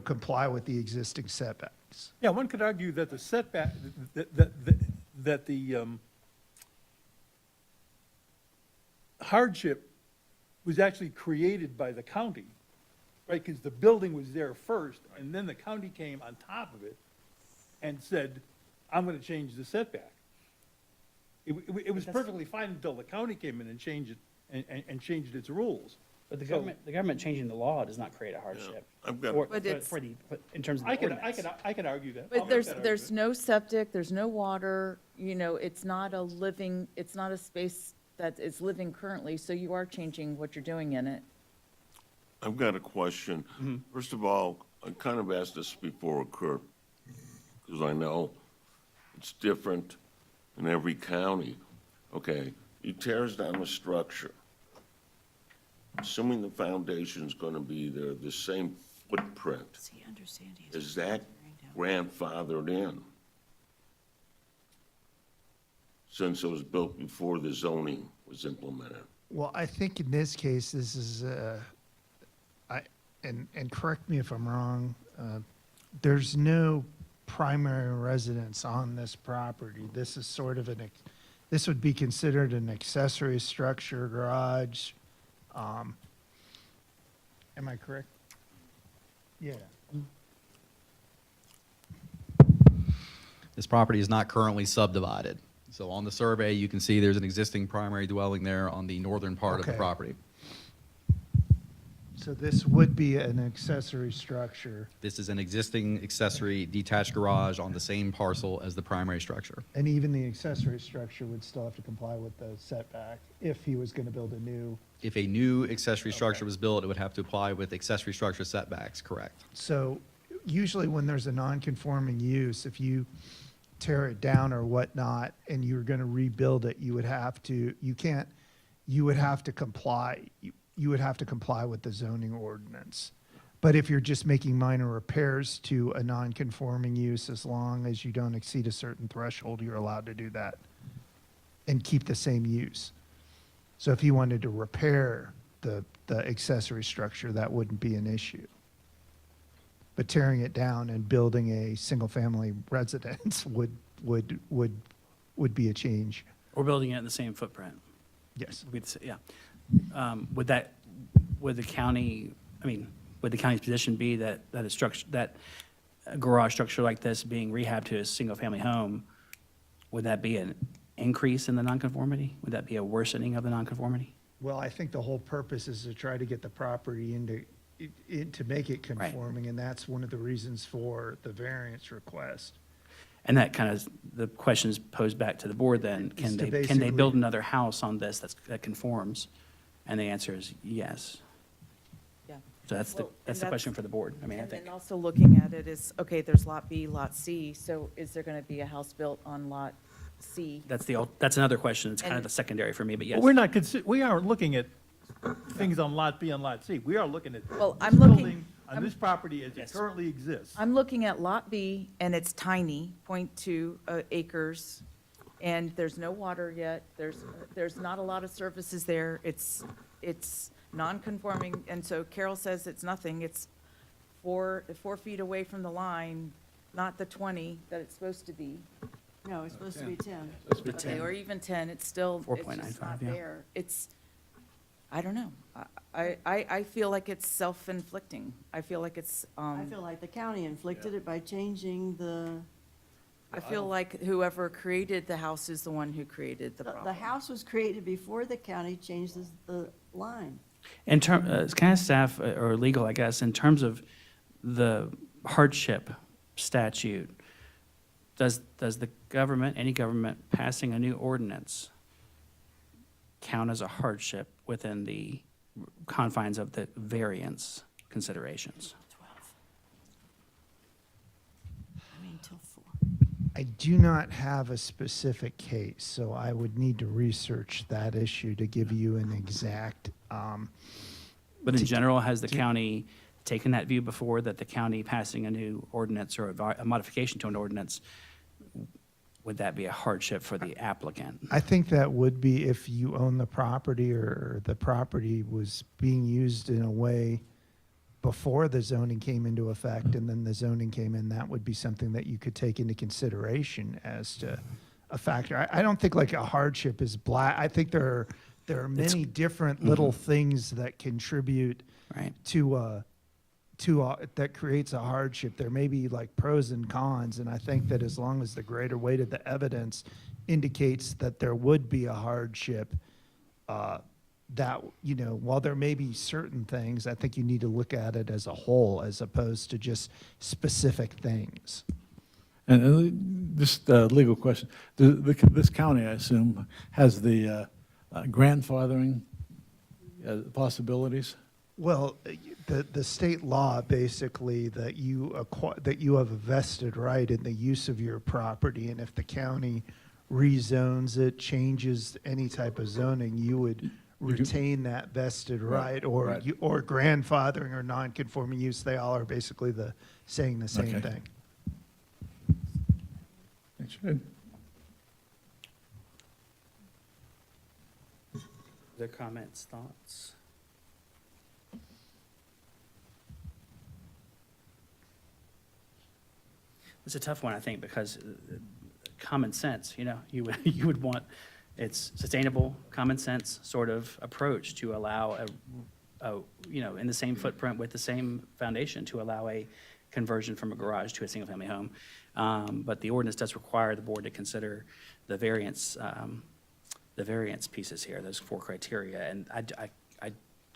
comply with the existing setbacks. Yeah, one could argue that the setback, that the hardship was actually created by the county, right? Because the building was there first, and then the county came on top of it and said, I'm gonna change the setback. It was perfectly fine until the county came in and changed it, and changed its rules. But the So- government changing the law does not create a hardship. I've got- But it's- In terms of I the could, ordinance. I could argue that. I'll But make there's, that there's argument. no septic, there's no water, it's not a living, it's not a space that is living currently, so you are changing what you're doing in it. I've got a question. First of all, I kind of asked this before, Kurt, because I know it's different in every county. Okay, he tears down the structure. Assuming the foundation's gonna be there, the same footprint, Does he understand he's is that grandfathered in? Since it was built before the zoning was implemented? Well, I think in this case, this is, and correct me if I'm wrong, there's no primary residence on this property. This is sort of this would be considered an accessory structure, garage. Am I correct? Yeah. This property is not currently subdivided. So on the survey, you can see there's an existing primary dwelling there on the northern part of the Okay. property. So this would be an accessory structure, This is an existing accessory detached garage on the same parcel as the primary structure. and even the accessory structure would still have to comply with the setback if he was going to build a new. If a new accessory structure was built, it would have to apply with accessory structure setbacks, correct? So usually when there's a non-conforming use, if you tear it down or whatnot and you're going to rebuild it, you would have to comply. You would have to comply with the zoning ordinance. But if you're just making minor repairs to a non-conforming use, as long as you don't exceed a certain threshold, you're allowed to do that and keep the same use. So if you wanted to repair the accessory structure, that wouldn't be an issue. But tearing it down and building a single-family residence would be a change. Or building it in the same footprint. Yes. Yeah. Would the county's position be that a garage structure like this being rehabbed to a single-family home, would that be an increase in the nonconformity? Would that be a worsening of the nonconformity? Well, I think the whole purpose is to try to get the property to make it Right. conforming, and that's one of the reasons for the variance request. And that kind of, the questions posed back to the board then, Is to can they basically- build another house on this that conforms? And the answer is yes. Yeah. So that's Well, and the question for the board. I And think. then also looking at it is, okay, there's Lot B, Lot C, so is there going to be a house built on Lot C? That's another question. It's kind of And- a secondary for me, but yes. But we aren't looking at things on Lot B and Lot C. We are looking at Well, this I'm looking- building on this property as it Yes. currently exists. I'm looking at Lot B, and it's tiny, 0.2 acres, and there's no water yet. There's not a lot of services there. It's non-conforming, and so Carol says it's nothing. It's 4 feet away from the line, not the 20 that it's supposed to be. No, it's supposed to be 10. Okay, or even 10, it's still, it's just 4.95, not yeah. there. I don't know. I feel like it's self-inflicting. I feel like it's, I feel like the county inflicted it by changing I feel like whoever created the house is the one who created the the problem. house was created before the county changed the line. In kind of staff or legal, I guess, in terms of the hardship statute, does the government, any government passing a new ordinance count as a hardship within the confines of the variance considerations. 12. I mean, till 4. I do not have a specific case, so I would need to research that issue to give you an exact, But in general, has the county taken that view before, that the county passing a new ordinance or a modification to an ordinance, would that be a hardship for the applicant? I think that would be if you own the property or the property was being used in a way before the zoning came into effect and then the zoning came in, that would be something that you could take into consideration as to a factor. I don't think like a hardship is black. I think there are many different little things that contribute Right. to that creates a hardship. There may be like pros and cons, and I think that as long as the greater weight of the evidence indicates that there would be a hardship, that, you know, while there may be certain things, I think you need to look at it as a whole as opposed to just specific things. And just a legal question. This county, I assume, has the grandfathering possibilities? Well, the state law basically that you have a vested right in the use of your property, and if the county rezones it, changes any type of zoning, you would retain that vested right, or right. or grandfathering or non-conforming use. They all are basically saying the same Okay. thing. That's good. Other comments, thoughts? It's a tough one, I think, because common sense, you know, you would want, it's sustainable, common sense sort of approach to allow you know, in the same footprint with the same foundation, to allow a conversion from a garage to a single-family home. But the ordinance does require the board to consider the variance pieces here, those 4 criteria, and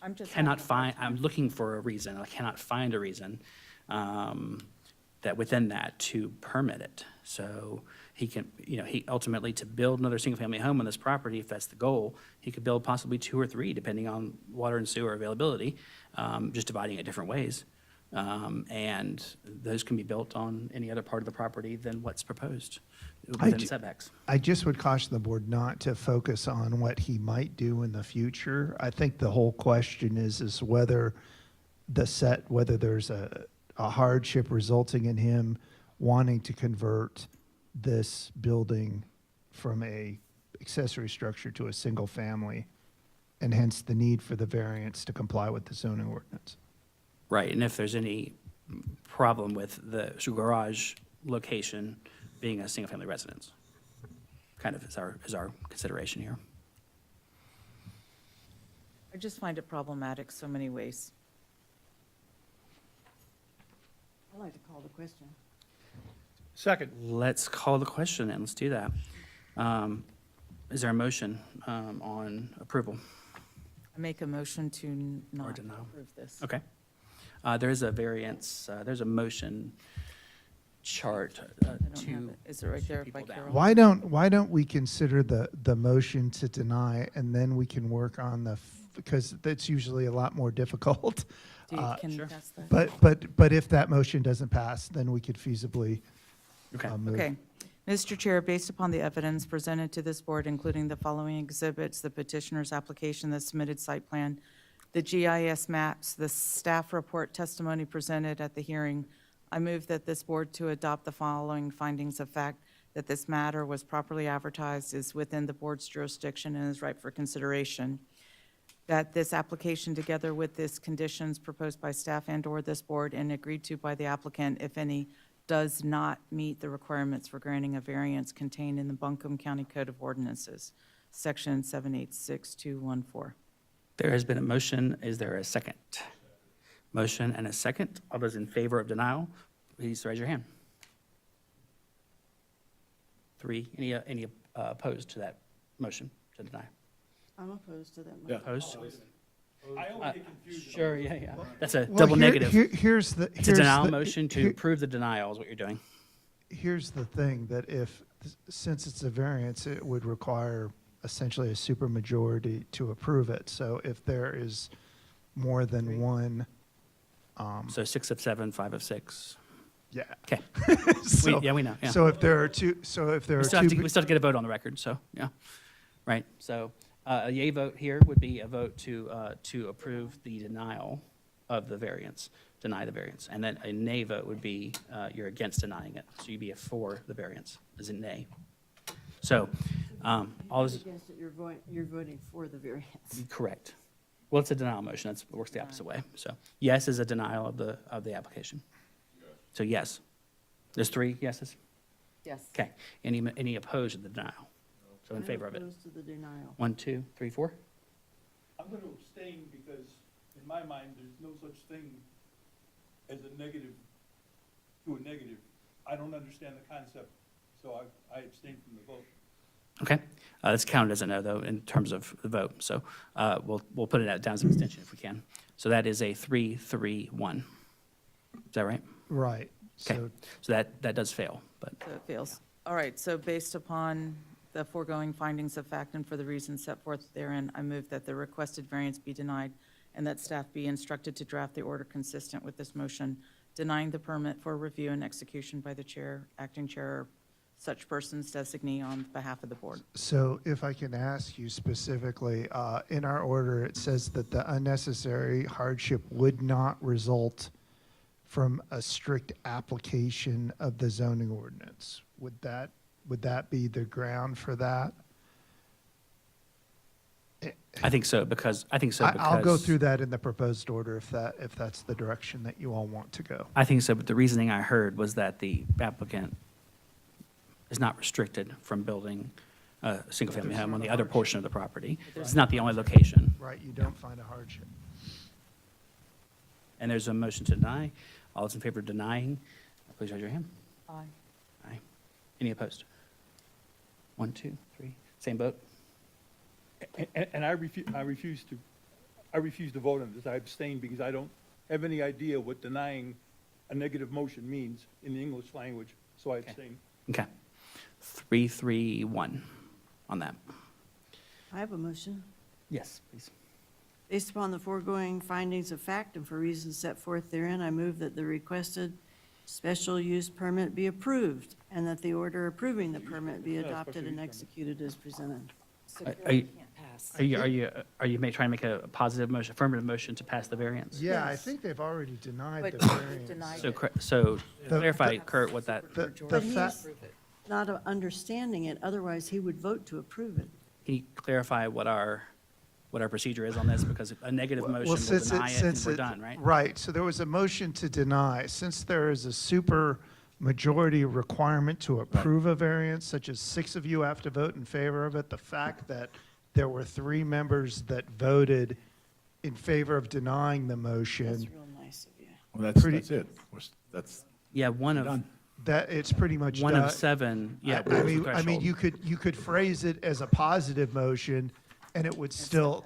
I'm just. cannot find, I'm looking for a reason, I cannot find a reason that within that to permit it. So he can, you know, he ultimately, to build another single-family home on this property, if that's the goal, he could build possibly 2 or 3, depending on water and sewer availability, just dividing it different ways. And those can be built on any other part of the property than what's proposed within setbacks. I just would caution the board not to focus on what he might do in the future. I think the whole question is whether whether there's a hardship resulting in him wanting to convert this building from a accessory structure to a single family, and hence the need for the variance to comply with the zoning ordinance. Right, and if there's any problem with the garage location being a single-family residence, kind of is our consideration here. I just find it problematic so many ways. I'd like to call the question. Second. Let's call the question and let's do that. Is there a motion on approval? I make a motion to not denial. approve this. Okay. There is a variance, there's a motion chart I don't have to it. Is it right there by people down. Carol? Why don't we consider the motion to deny, and then we can work on because that's usually a lot more difficult. Do you, can you Sure. pass that? But if that motion doesn't pass, then we could feasibly Okay. move. Okay. Mr. Chair, based upon the evidence presented to this board, including the following exhibits, the petitioner's application, the submitted site plan, the GIS maps, the staff report testimony presented at the hearing, I move that this board to adopt the following findings of fact: that this matter was properly advertised, is within the board's jurisdiction, and is ripe for consideration. That this application, together with this conditions proposed by staff and/or this board and agreed to by the applicant, if any, does not meet the requirements for granting a variance contained in the Buncombe County Code of Ordinances, Section 786214. There has been a motion. Is there a second? Motion and a second. All those in favor of denial, please raise your hand. 3. Any opposed to that motion to deny? I'm opposed to that. Yeah. Opposed? Sure, yeah. That's a Well, double here- negative. Here's the. It's a denial the- motion to here- approve the denial is what you're doing. Here's the thing, that since it's a variance, it would require essentially a supermajority to approve it. So if there is more than one, So 6 of 7, 5 of 6. yeah. Okay. So- Yeah, we know, yeah. So if there are two, We still have to get a vote on the record, so, yeah. Right, so a yea vote here would be a vote to approve the denial of the variance, deny the variance. And then a nay vote would be you're against denying it. So you'd be a for the variance, as in nay. So, all this, Against it, you're voting for the variance. correct. Well, it's a denial motion, it works the opposite way. So yes is a denial of the application. So yes. There's 3 yeses? Yes. Okay. Any opposed to the denial? So in favor of it? Opposed to the denial. 1, 2, 3, 4? I'm going to abstain because in my mind, there's no such thing as a negative to a negative. I don't understand the concept, so I abstain from the vote. Okay. That's counted as a no, though, in terms of the vote. So we'll put it down as an abstention if we can. So that is a 3-3-1. Is that right? right. Okay. So So that does fail, but So it fails. All right, so based upon the foregoing findings of fact and for the reasons set forth therein, I move that the requested variance be denied and that staff be instructed to draft the order consistent with this motion, denying the permit for review and execution by the chair, acting chair, or such person's designee on behalf of the board. So if I can ask you specifically, in our order, it says that the unnecessary hardship would not result from a strict application of the zoning ordinance. Would that be the ground for that? I think so because I'll go through that in the proposed order if that's the direction that you all want to go. I think so, but the reasoning I heard was that the applicant is not restricted from building a single-family home on the other portion of the property. It's not the only location. Right, you don't find a hardship. And there's a motion to deny. All those in favor of denying, please raise your hand. Aye. Aye. Any opposed? 1, 2, 3. Same vote? And I refuse to vote on this. I abstain because I don't have any idea what denying a negative motion means in the English language, so I abstain. Okay. 3-3-1 on that. I have a motion. Yes, please. Based upon the foregoing findings of fact and for reasons set forth therein, I move that the requested special use permit be approved and that the order approving the permit be adopted and executed as presented. Are you trying to make a positive motion, affirmative motion to pass the variance? Yeah, I Yes. think they've already denied But the variance. denied So, it. so The- clarify, Kurt, what that, The But fa- he's not understanding it, otherwise he would vote to approve it. can you clarify what our procedure is on this? Because a negative motion will since deny it and since we're done, right? Right, so there was a motion to deny. Since there is a super majority requirement to approve a variance, such as 6 of you have to vote in favor of it, the fact that there were 3 members that voted in favor of denying the motion, That's real nice of you. Well, that's Pretty- it. That's Yeah, one of, done. that it's pretty much one done. of 7, yeah. I was the mean, threshold. you could phrase it as a positive motion, and it would still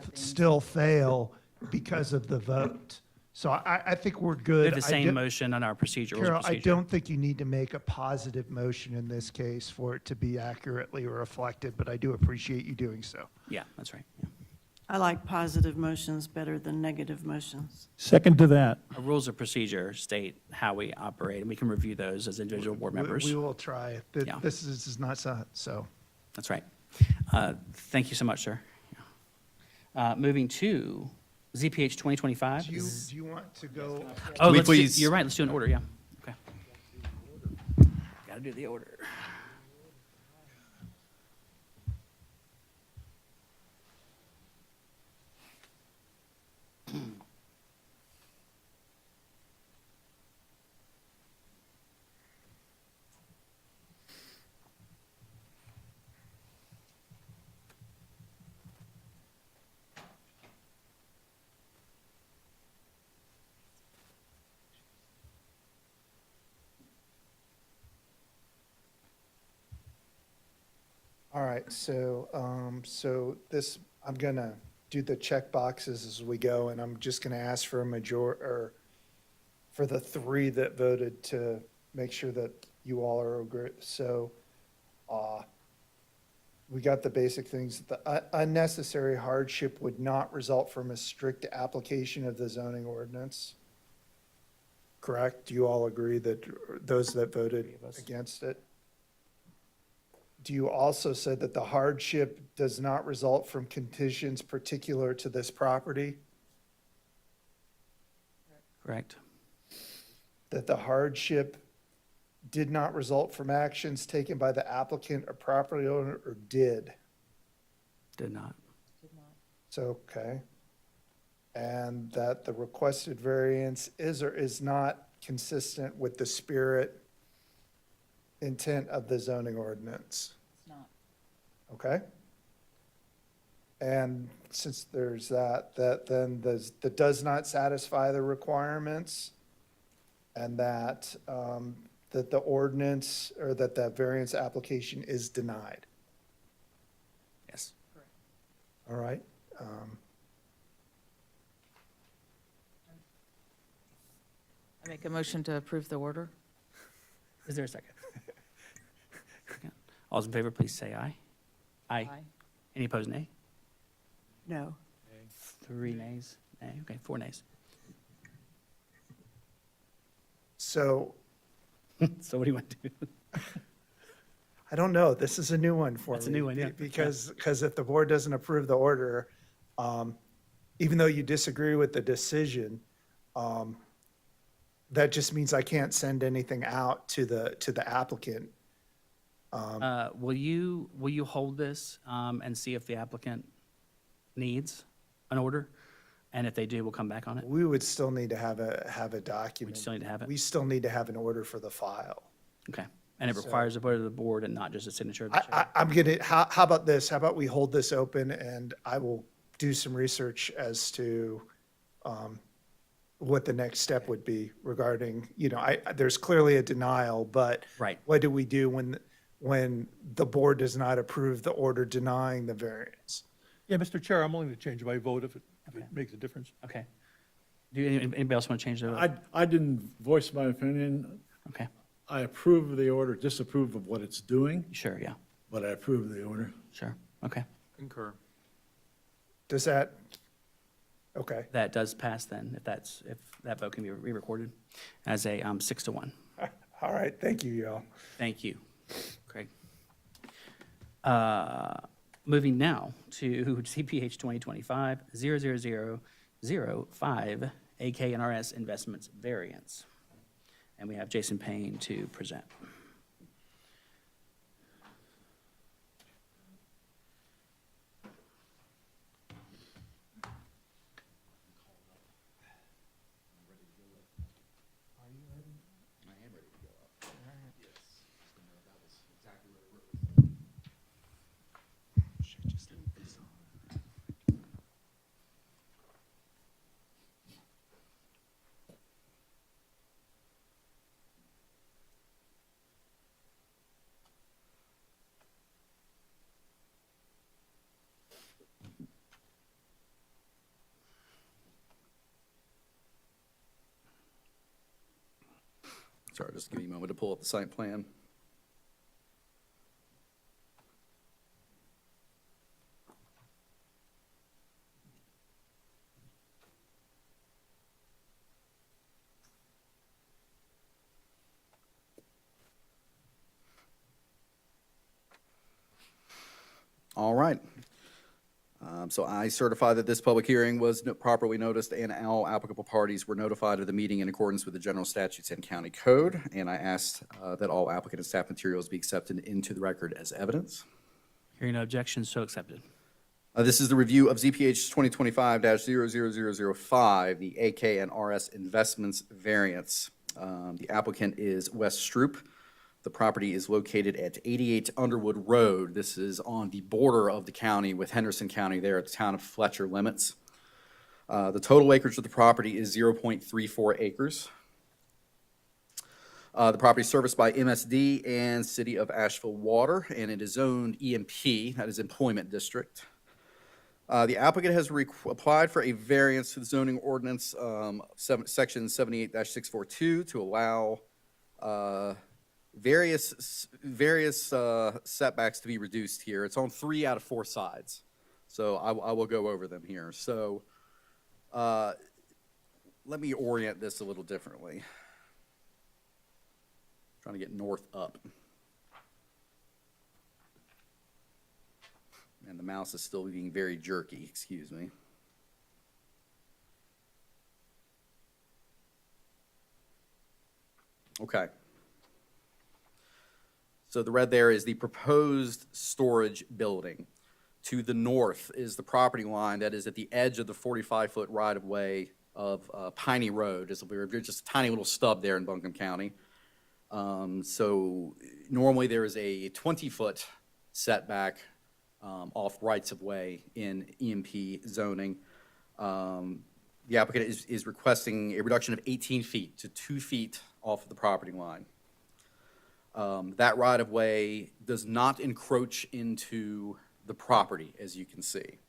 fail because of the vote. So I think we're We good. have the I same don't- motion on our procedure. rules of Carol, I procedure. don't think you need to make a positive motion in this case for it to be accurately reflected, but I do appreciate you doing so. Yeah, that's right. Yeah. I like positive motions better than negative motions. Second to that. Our rules of procedure state how we operate, and we can review those as individual board members. We will try. Yeah. This is not so. That's right. Thank you so much, sir. Moving to ZPH 2025. Do you want to go? Oh, we let's do- please- you're right, let's do an order, yeah. Okay. Got to do the order. All right, so this, I'm gonna do the check boxes as we go, and I'm just gonna ask for or for the 3 that voted to make sure that you all are agree. So, we got the basic things. The unnecessary hardship would not result from a strict application of the zoning ordinance. Correct? Do you all agree that those that voted against it? Do you also say that the hardship does not result from conditions particular to this property? Correct. That the hardship did not result from actions taken by the applicant or property owner, or did? Did not. So, okay. And that the requested variance is or is not consistent with the spirit, intent of the zoning ordinance? It's not. Okay? And since there's that does not satisfy the requirements, and that, that the ordinance, or that the variance application is denied. Yes. All right? I make a motion to approve the order. Is there a second? Second. All those in favor, please say aye. Aye. Any opposed, nay? No. 3 nays? Nay, okay, 4 nays. So, So what do you want to do? I don't know, this is a new one for me. That's a new one, yeah. Because if the board doesn't approve the order, even though you disagree with the decision, that just means I can't send anything out to the applicant. Will you hold this and see if the applicant needs an order? And if they do, we'll come back on it. We would still need to have a document. We still need to have it? We still need to have an order for the file. Okay. And it So- requires a vote of the board and not just a signature of the chair? I'm gonna, how about this? How about we hold this open and I will do some research as to what the next step would be regarding, there's clearly a denial, but Right. what do we do when the board does not approve the order denying the variance? Yeah, Mr. Chair, I'm willing to change my vote if it makes a difference. Okay. Do anybody else want to change their vote? I didn't voice my opinion. Okay, I approve of the order, disapprove of what it's doing, sure, yeah, but I approve of the order. sure, okay. Concur. Does that, okay. That does pass then, if that vote can be re-recorded as a 6-1. All right, thank you, y'all. Thank you, Craig. Moving now to CPH 2025-00005, AK&RS Investments Variance. And we have Jason Payne to present. Sorry, just give me a moment to pull up the site plan. All right. So I certify that this public hearing was properly noticed and all applicable parties were notified of the meeting in accordance with the general statutes and county code. And I asked that all applicant and staff materials be accepted into the record as evidence. Hearing no objections, so accepted. This is the review of ZPH 2025-00005, the AK and RS Investments Variance. The applicant is Wes Stroop. The property is located at 88 Underwood Road. This is on the border of the county with Henderson County there at the town of Fletcher limits. The total acreage of the property is 0.34 acres. The property is serviced by MSD and City of Asheville Water, and it is zoned EMP, that is Employment District. The applicant has applied for a variance to the zoning ordinance, section 78-642, to allow various setbacks to be reduced here. It's on 3 out of 4 sides. So I will go over them here. So let me orient this a little differently. Trying to get north up. And the mouse is still being very jerky, excuse me. Okay. So the red there is the proposed storage building. To the north is the property line that is at the edge of the 45-foot right-of-way of Piney Road. There's just a tiny little stub there in Buncombe County. So normally there is a 20-foot setback off rights-of-way in EMP zoning. The applicant is requesting a reduction of 18 feet to 2 feet off of the property line. That right-of-way does not encroach into the property, as you can see.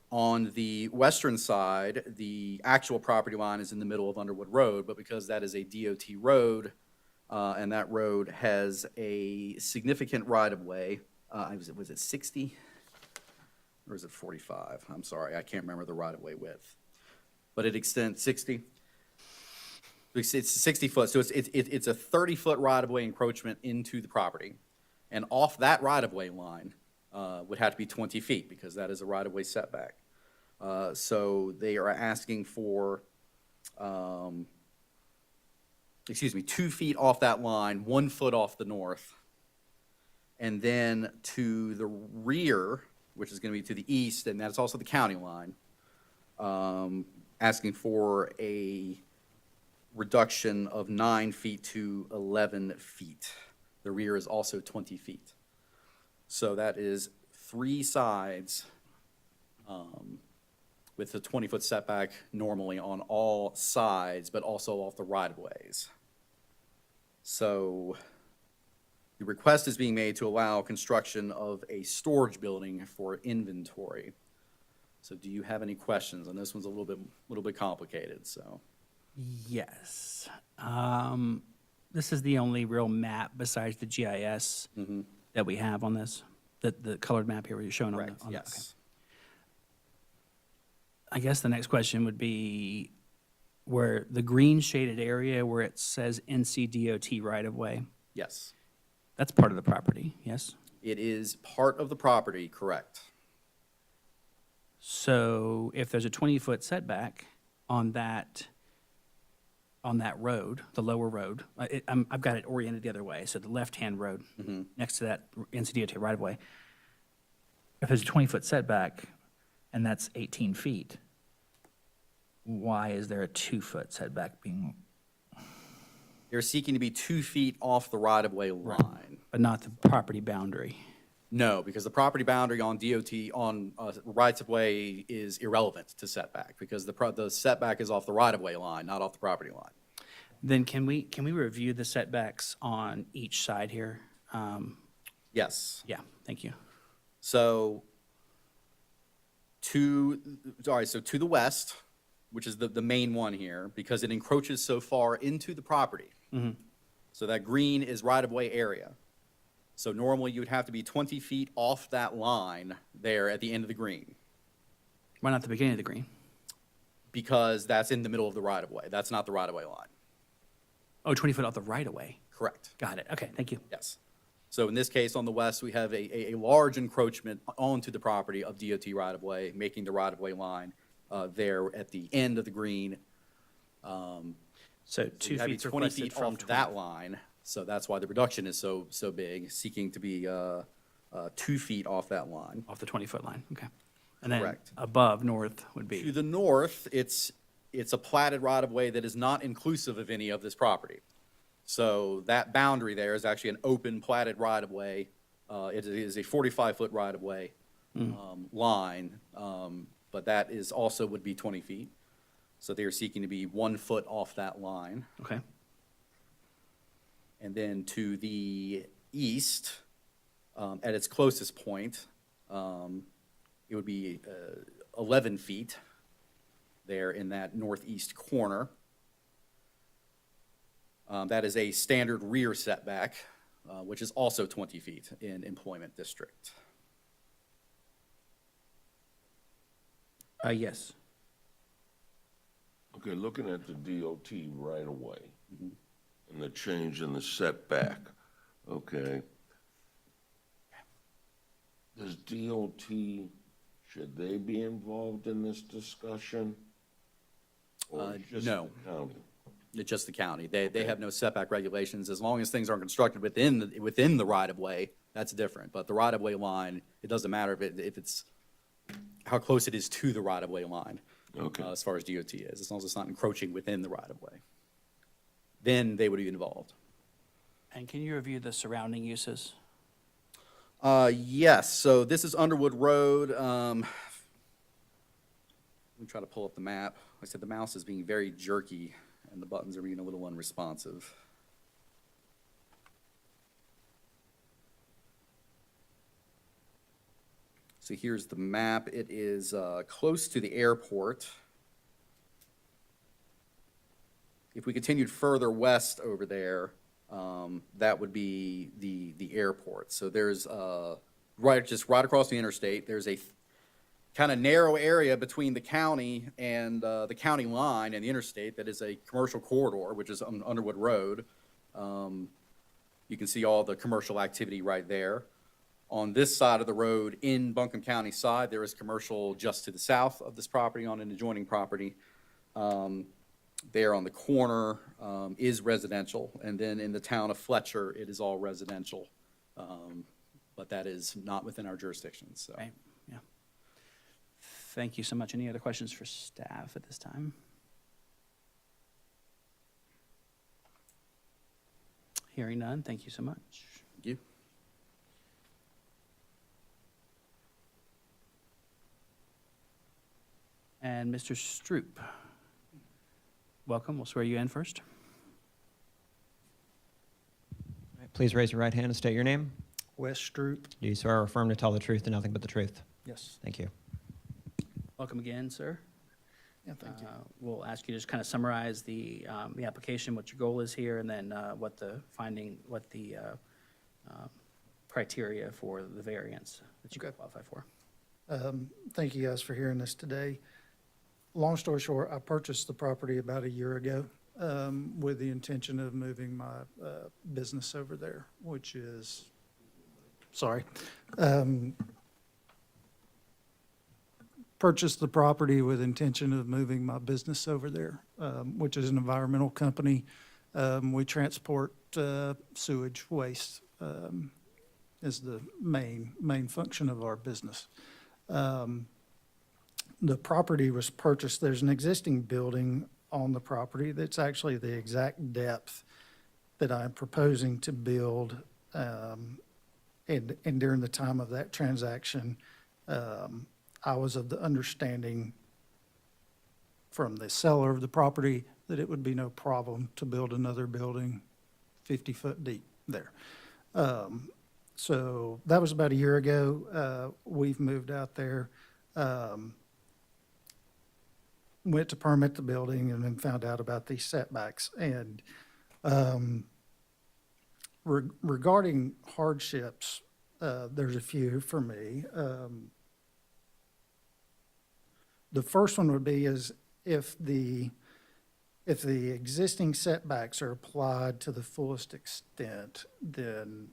On the western side, the actual property line is in the middle of Underwood Road, but because that is a DOT road, and that road has a significant right-of-way, was it 60? Or is it 45? I'm sorry, I can't remember the right-of-way width. But it extends 60? It's 60 foot, so it's a 30-foot right-of-way encroachment into the property. And off that right-of-way line would have to be 20 feet, because that is a right-of-way setback. So they are asking for, 2 feet off that line, 1 foot off the north. And then to the rear, which is going to be to the east, and that's also the county line, asking for a reduction of 9 feet to 11 feet. The rear is also 20 feet. So that is 3 sides with a 20-foot setback normally on all sides, but also off the right-of-ways. So the request is being made to allow construction of a storage building for inventory. So do you have any questions? And this one's a little bit complicated, so. Yes. This is the only real map besides the GIS that we have on this, the colored map here where you're showing on the. Correct, yes. I guess the next question would be where the green shaded area where it says NCDOT right-of-way, Yes. that's part of the property, yes? It is part of the property, correct. So if there's a 20-foot setback on that road, the lower road, I've got it oriented the other way, so the left-hand road next to that NCDOT right-of-way, if there's a 20-foot setback and that's 18 feet, why is there a 2-foot setback being, They're seeking to be 2 feet off the right-of-way line. but not the property boundary? No, because the property boundary on DOT, on rights-of-way is irrelevant to setback, because the setback is off the right-of-way line, not off the property line. Then can we review the setbacks on each side here? Yes. Yeah, thank you. So to the west, which is the main one here, because it encroaches so far into the property. So that green is right-of-way area. So normally you would have to be 20 feet off that line there at the end of the green, Why not the beginning of the green? because that's in the middle of the right-of-way. That's not the right-of-way line. Oh, 20 foot off the right-of-way. Correct. Got it, okay, thank you. Yes. So in this case, on the west, we have a large encroachment onto the property of DOT right-of-way, making the right-of-way line there at the end of the green. So So 2 you have feet's 20 requested feet from off that line, so that's why the reduction is so big, seeking to be 2 feet off that line. Off the 20-foot line, okay. And then Correct. above, north would To be, the north, it's a platted right-of-way that is not inclusive of any of this property. So that boundary there is actually an open platted right-of-way. It is a 45-foot right-of-way line, but that is also would be 20 feet. So they are seeking to be 1 foot off that line. okay. And then to the east, at its closest point, it would be 11 feet there in that northeast corner. That is a standard rear setback, which is also 20 feet in employment district. Yes. Okay, looking at the DOT right away and the change in the setback, okay. Does DOT, should they be involved in this discussion? Or just No. the county? It's just the county. They have no setback regulations. As long as things aren't constructed within the right-of-way, that's different. But the right-of-way line, it doesn't matter if it's, how close it is to the right-of-way line. Okay. As far as DOT is, as long as it's not encroaching within the right-of-way. Then they would be involved. And can you review the surrounding uses? Yes, so this is Underwood Road. Let me try to pull up the map. Like I said, the mouse is being very jerky and the buttons are being a little unresponsive. So here's the map. It is close to the airport. If we continued further west over there, that would be the airport. So there's just right across the interstate, there's a kind of narrow area between the county and the county line and the interstate that is a commercial corridor, which is on Underwood Road. You can see all the commercial activity right there. On this side of the road, in Buncombe County side, there is commercial just to the south of this property on an adjoining property. There on the corner is residential, and then in the town of Fletcher, it is all residential. But that is not within our jurisdiction, so. Right, yeah. Thank you so much. Any other questions for staff at this time? Hearing none, thank you so much. Thank you. And Mr. Stroop, welcome. We'll swear you in first. All right, please raise your right hand and state your name. Wes Stroop. Do you swear or affirm to tell the truth and nothing but the truth? Yes. Thank you. Welcome again, sir. Yeah, thank you. We'll ask you to just kind of summarize the application, what your goal is here, and then what the criteria for the variance that you Okay. qualify for. Thank you guys for hearing this today. Long story short, I purchased the property about a year ago with the intention of moving my business over there, which is, purchased the property with intention of moving my business over there, which is an environmental company. We transport sewage waste is the main function of our business. The property was purchased, there's an existing building on the property that's actually the exact depth that I'm proposing to build. And during the time of that transaction, I was of the understanding from the seller of the property that it would be no problem to build another building 50 foot deep there. So that was about a year ago. We've moved out there. Went to permit the building and then found out about these setbacks. And regarding hardships, there's a few for me. The first one would be is if the existing setbacks are applied to the fullest extent, then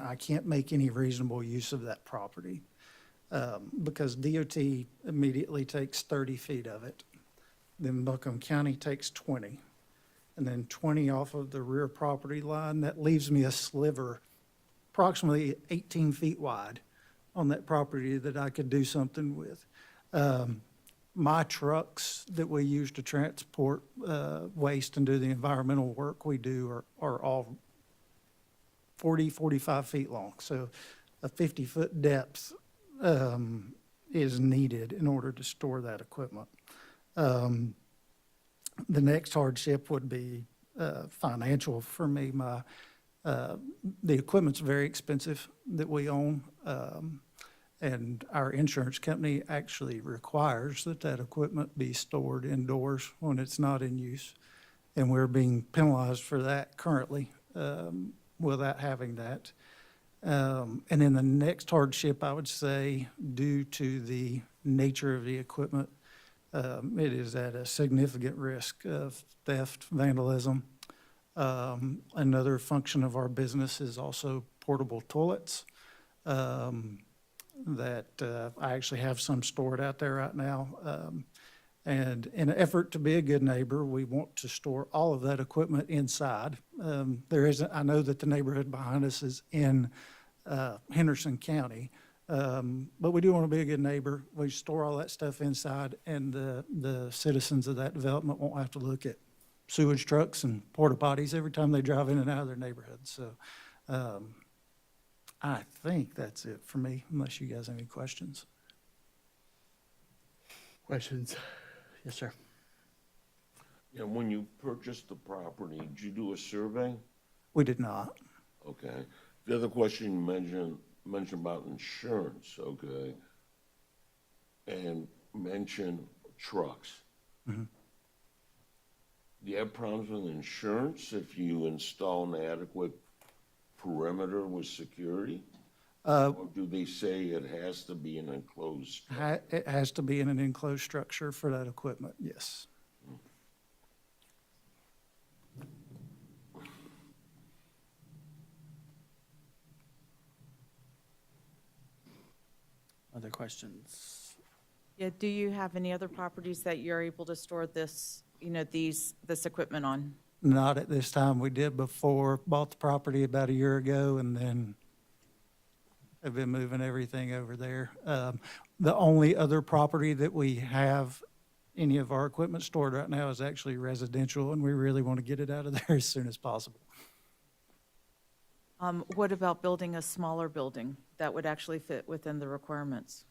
I can't make any reasonable use of that property. Because DOT immediately takes 30 feet of it. Then Buncombe County takes 20. And then 20 off of the rear property line. That leaves me a sliver approximately 18 feet wide on that property that I could do something with. My trucks that we use to transport waste and do the environmental work we do are all 40, 45 feet long. So a 50-foot depth is needed in order to store that equipment. The next hardship would be financial for me. The equipment's very expensive that we own, and our insurance company actually requires that equipment be stored indoors when it's not in use. and we're being penalized for that currently, without having that. And then the next hardship, I would say, due to the nature of the equipment, it is at a significant risk of theft, vandalism. Another function of our business is also portable toilets, that I actually have some stored out there right now. And in an effort to be a good neighbor, we want to store all of that equipment inside. I know that the neighborhood behind us is in Henderson County, but we do want to be a good neighbor. We store all that stuff inside, and the citizens of that development won't have to look at sewage trucks and porta potties every time they drive in and out of their neighborhood. So I think that's it for me, unless you guys have any questions. Questions? Yes, sir. Yeah, when you purchased the property, did you do a survey? We did not. Okay. The other question you mentioned about insurance, okay? And mention trucks. Mm-hmm. Do you have problems with insurance if you install an adequate perimeter with security? Or do they say it has to be an enclosed? It has to be in an enclosed structure for that equipment, yes. Other questions? Yeah, do you have any other properties that you're able to store this, this equipment on? Not at this time. We did before, bought the property about a year ago, and then have been moving everything over there. The only other property that we have any of our equipment stored right now is actually residential, and we really want to get it out of there as soon as possible. What about building a smaller building that would actually fit within the requirements?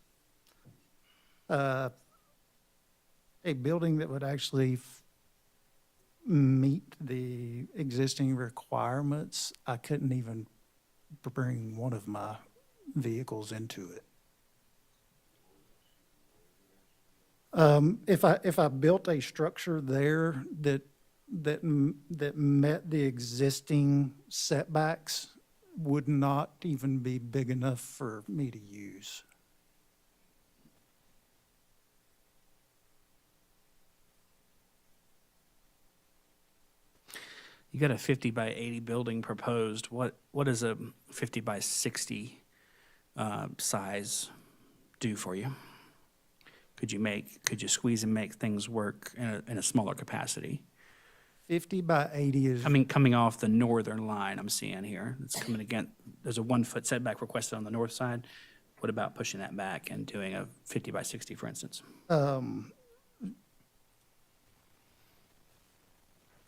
A building that would actually meet the existing requirements, I couldn't even bring one of my vehicles into it. If I built a structure there that met the existing setbacks, would not even be big enough for me to use. You got a 50 by 80 building proposed. What does a 50 by 60 size do for you? Could you squeeze and make things work in a smaller capacity? 50 by 80 is. Coming off the northern line I'm seeing here, it's coming again, there's a 1 foot setback requested on the north side. What about pushing that back and doing a 50 by 60, for instance?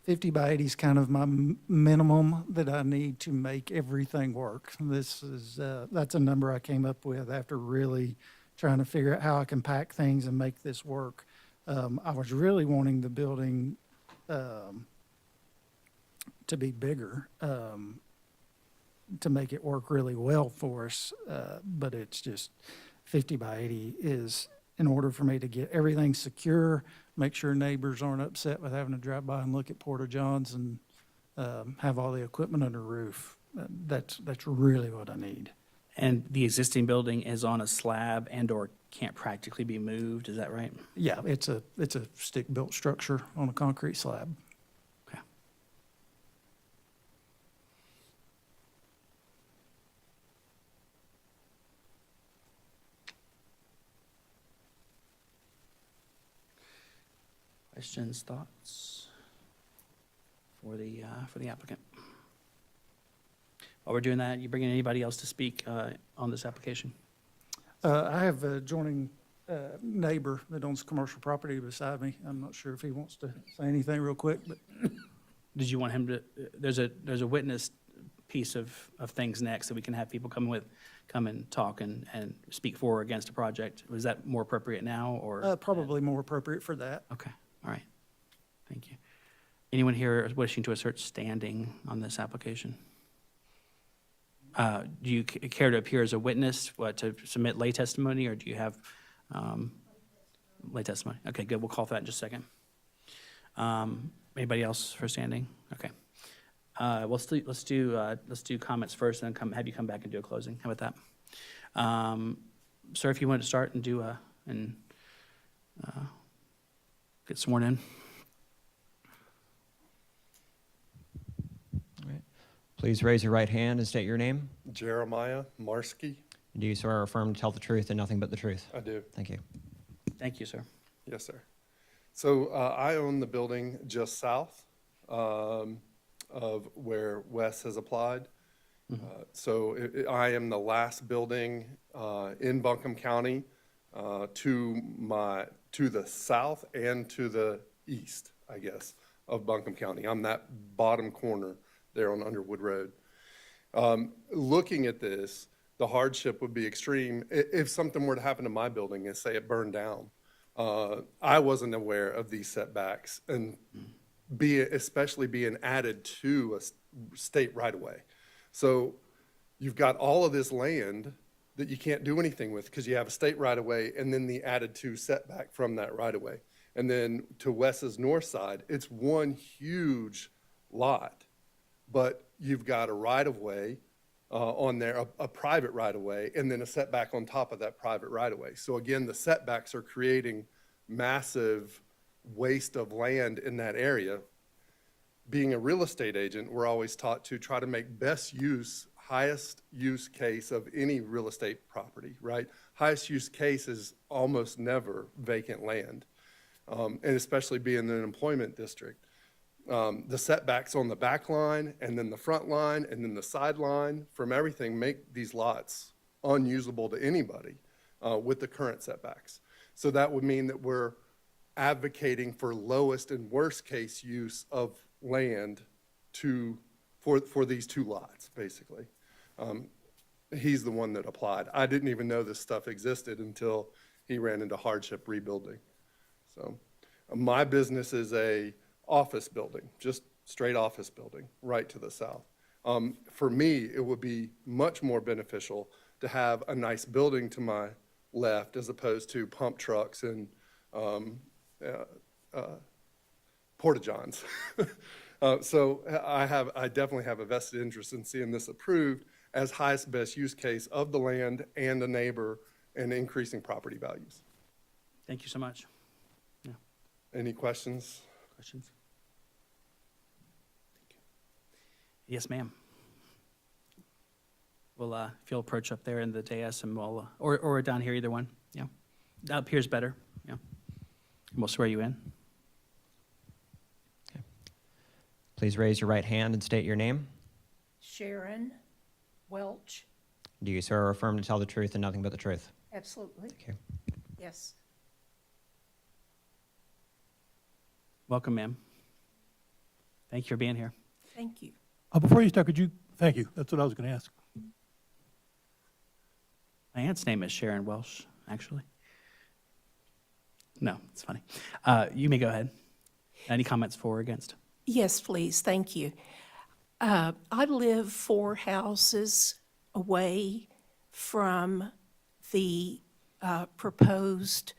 50 by 80 is kind of my minimum that I need to make everything work. That's a number I came up with after really trying to figure out how I can pack things and make this work. I was really wanting the building to be bigger, to make it work really well for us, but it's just 50 by 80 is in order for me to get everything secure, make sure neighbors aren't upset with having to drive by and look at Porta Johns and have all the equipment under roof. That's really what I need. And the existing building is on a slab and/or can't practically be moved, is that right? Yeah, it's a stick-built structure on a concrete slab. Okay. Questions, thoughts for the applicant? While we're doing that, you bringing anybody else to speak on this application? I have a adjoining neighbor that owns commercial property beside me. I'm not sure if he wants to say anything real quick, but Did you want him to, there's a witness piece of things next that we can have people come and talk and speak for or against a project. Was that more appropriate now or? probably more appropriate for that. Okay, all right. Thank you. Anyone here wishing to assert standing on this application? Do you care to appear as a witness, to submit lay testimony, or do you have lay testimony? Okay, good. We'll call for that in just a second. Anybody else for standing? Okay. Let's do comments first, and then have you come back and do a closing. How about that? Sir, if you want to start and get sworn in. All right. Please raise your right hand and state your name. Jeremiah Marsky. Do you swear or affirm to tell the truth and nothing but the truth? I do. Thank you. Thank you, sir. Yes, sir. So I own the building just south of where Wes has applied. I am the last building in Buncombe County to the south and to the east, I guess, of Buncombe County. I'm that bottom corner there on Underwood Road. Looking at this, the hardship would be extreme if something were to happen to my building and say it burned down. I wasn't aware of these setbacks, and especially being added to a state right-of-way. So you've got all of this land that you can't do anything with because you have a state right-of-way and then the added to setback from that right-of-way. And then to Wes's north side, it's one huge lot, but you've got a right-of-way on there, a private right-of-way, and then a setback on top of that private right-of-way. So again, the setbacks are creating massive waste of land in that area. Being a real estate agent, we're always taught to try to make best use, highest use case of any real estate property, right? Highest use case is almost never vacant land, and especially being in an employment district. The setbacks on the back line and then the front line and then the sideline from everything make these lots unusable to anybody with the current setbacks. So that would mean that we're advocating for lowest and worst case use of land for these two lots, basically. He's the one that applied. I didn't even know this stuff existed until he ran into hardship rebuilding. So my business is a office building, just straight office building, right to the south. For me, it would be much more beneficial to have a nice building to my left as opposed to pump trucks and porta-johns. So I definitely have a vested interest in seeing this approved as highest best use case of the land and the neighbor and increasing property values. Thank you so much. Yeah. Any questions? Questions? Yes, ma'am. Well, if you'll approach up there in the dais and we'll, or down here, either one. Yeah. Up here's better. Yeah. And we'll swear you in. Okay. Please raise your right hand and state your name. Sharon Welch. Do you swear or affirm to tell the truth and nothing but the truth? Absolutely. Okay. Yes. Welcome, ma'am. Thank you for being here. Thank you. Before you start, thank you, that's what I was going to ask. My aunt's name is Sharon Welsh, actually. No, it's funny. You may go ahead. Any comments for or against? Yes, please. Thank you. I live 4 houses away from the proposed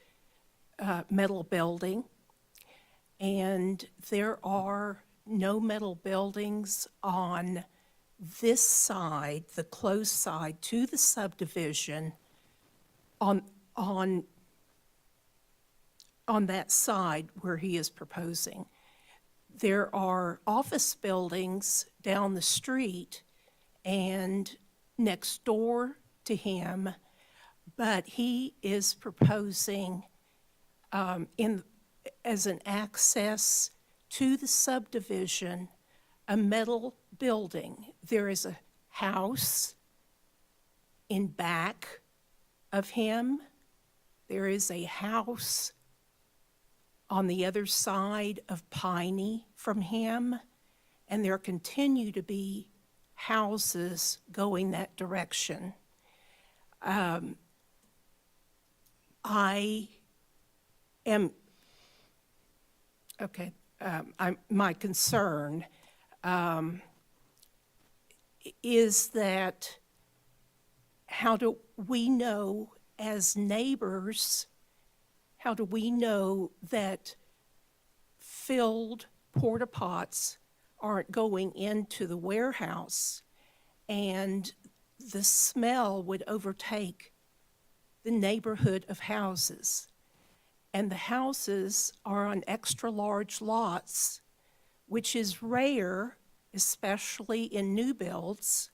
metal building, and there are no metal buildings on this side, the close side to the subdivision, on that side where he is proposing. There are office buildings down the street and next door to him, but he is proposing as an access to the subdivision, a metal building. There is a house in back of him. There is a house on the other side of Piney from him, and there continue to be houses going that direction. My concern is that how do we know as neighbors, how do we know that filled porta pots aren't going into the warehouse, and the smell would overtake the neighborhood of houses. And the houses are on extra large lots, which is rare, especially in new builds.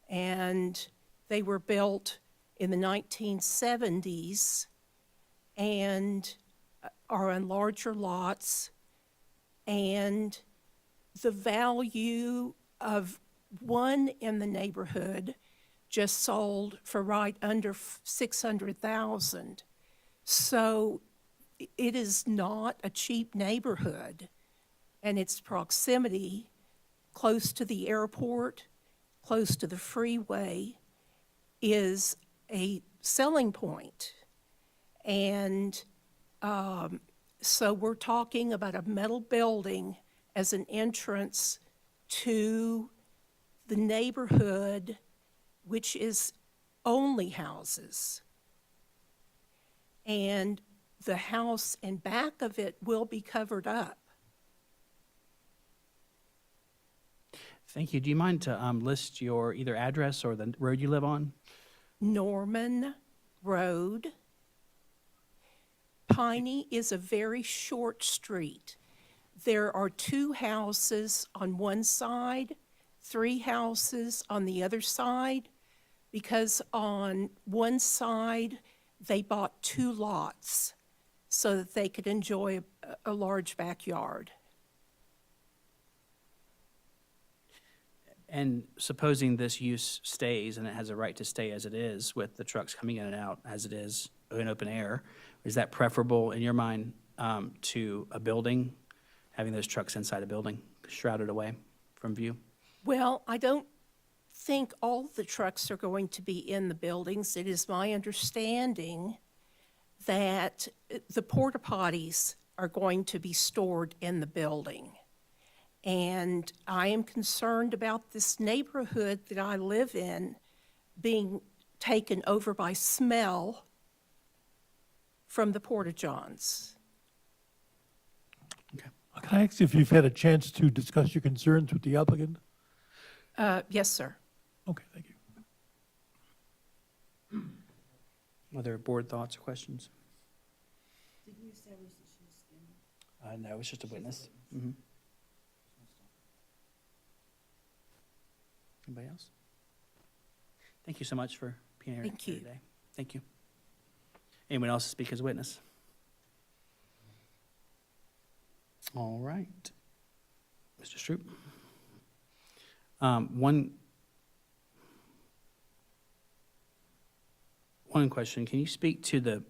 And they were built in the 1970s and are on larger lots. And the value of one in the neighborhood just sold for right under $600,000. So it is not a cheap neighborhood, and its proximity, close to the airport, close to the freeway, is a selling point. And so we're talking about a metal building as an entrance to the neighborhood, which is only houses. And the house in back of it will be covered up. Thank you. Do you mind to list your either address or the road you live on? Norman Road. Piney is a very short street. There are 2 houses on one side, 3 houses on the other side, because on one side, they bought 2 lots so that they could enjoy a large backyard. And supposing this use stays and it has a right to stay as it is with the trucks coming in and out as it is in open air, is that preferable in your mind to a building, having those trucks inside a building shrouded away from view? Well, I don't think all the trucks are going to be in the buildings. It is my understanding that the porta potties are going to be stored in the building. And I am concerned about this neighborhood that I live in being taken over by smell from the porta-johns. Can I ask if you've had a chance to discuss your concerns with the applicant? Yes, sir. Okay, thank you. Other board thoughts or questions? Did we establish that she's standing? No, it's just a witness. Mhm. Anybody else? Thank you so much for being here Thank you. today. Thank you. Anyone else speak as a witness? All right. Mr. Stroop. One question, can you speak to the,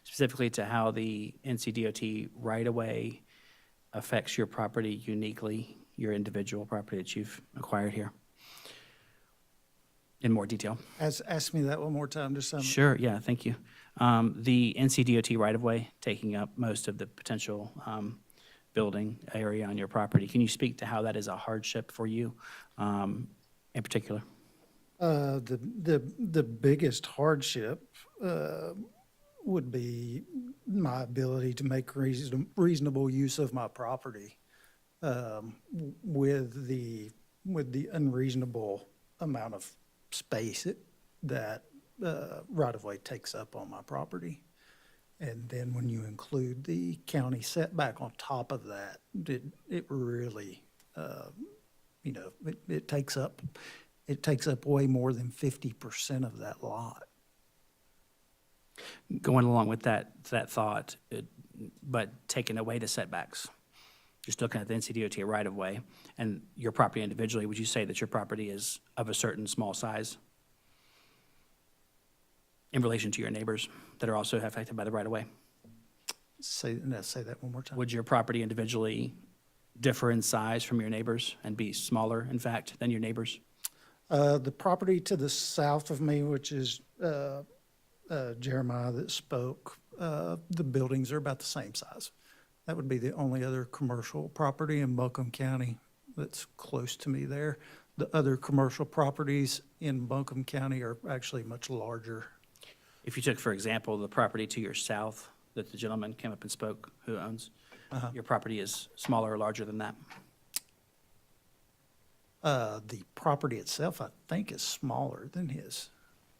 specifically to how the NCDOT right-of-way affects your property uniquely, your individual property that you've acquired here? In more detail. Ask me that one more time, just some. Sure, yeah, thank you. The NCDOT right-of-way taking up most of the potential building area on your property. Can you speak to how that is a hardship for you in particular? The biggest hardship would be my ability to make reasonable use of my property with the unreasonable amount of space that right-of-way takes up on my property. And then when you include the county setback on top of that, it really, it takes up way more than 50% of that lot. Going along with that thought, but taking away the setbacks, just looking at the NCDOT right-of-way and your property individually, would you say that your property is of a certain small size in relation to your neighbors that are also affected by the right-of-way? Say that one more time. Would your property individually differ in size from your neighbors and be smaller, in fact, than your neighbors? The property to the south of me, which is Jeremiah that spoke, the buildings are about the same size. That would be the only other commercial property in Buncombe County that's close to me there. The other commercial properties in Buncombe County are actually much larger. If you took, for example, the property to your south that the gentleman came up and spoke, who owns, Your property is smaller or larger than that? The property itself, I think, is smaller than his.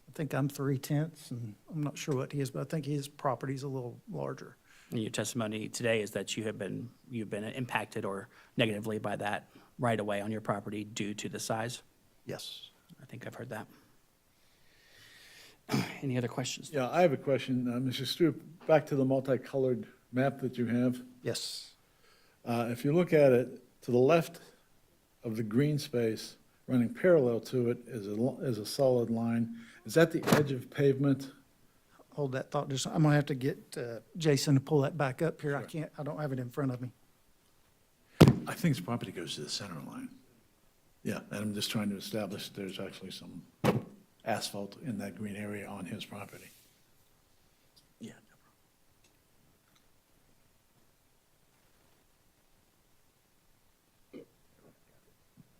I think I'm 3/10, and I'm not sure what he is, but I think his property's a little larger. And your testimony today is that you've been impacted or negatively by that right away on your property due to the size? Yes. I think I've heard that. Any other questions? Yeah, I have a question. Mr. Stroop, back to the multicolored map that you have. Yes. If you look at it, to the left of the green space, running parallel to it is a solid line. Is that the edge of pavement? Hold that thought. Just, I'm gonna have to get Jason to pull that back up here. I don't have it in front of me. I think his property goes to the center line. Yeah, and I'm just trying to establish there's actually some asphalt in that green area on his property. Yeah.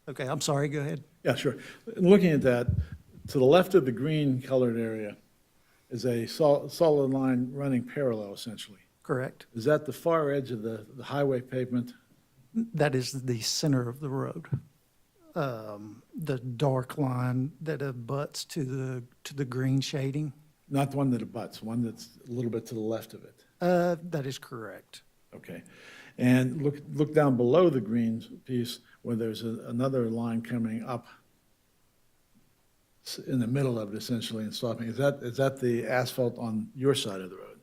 Okay, I'm sorry, go ahead. Yeah, sure. Looking at that, to the left of the green colored area is a solid line running parallel, essentially. Correct. Is that the far edge of the highway pavement? That is the center of the road. The dark line that abuts to the green shading. Not the one that abuts, one that's a little bit to the left of it. That is correct. Okay. And look down below the green piece where there's another line coming up in the middle of it essentially and stopping. Is that the asphalt on your side of the road?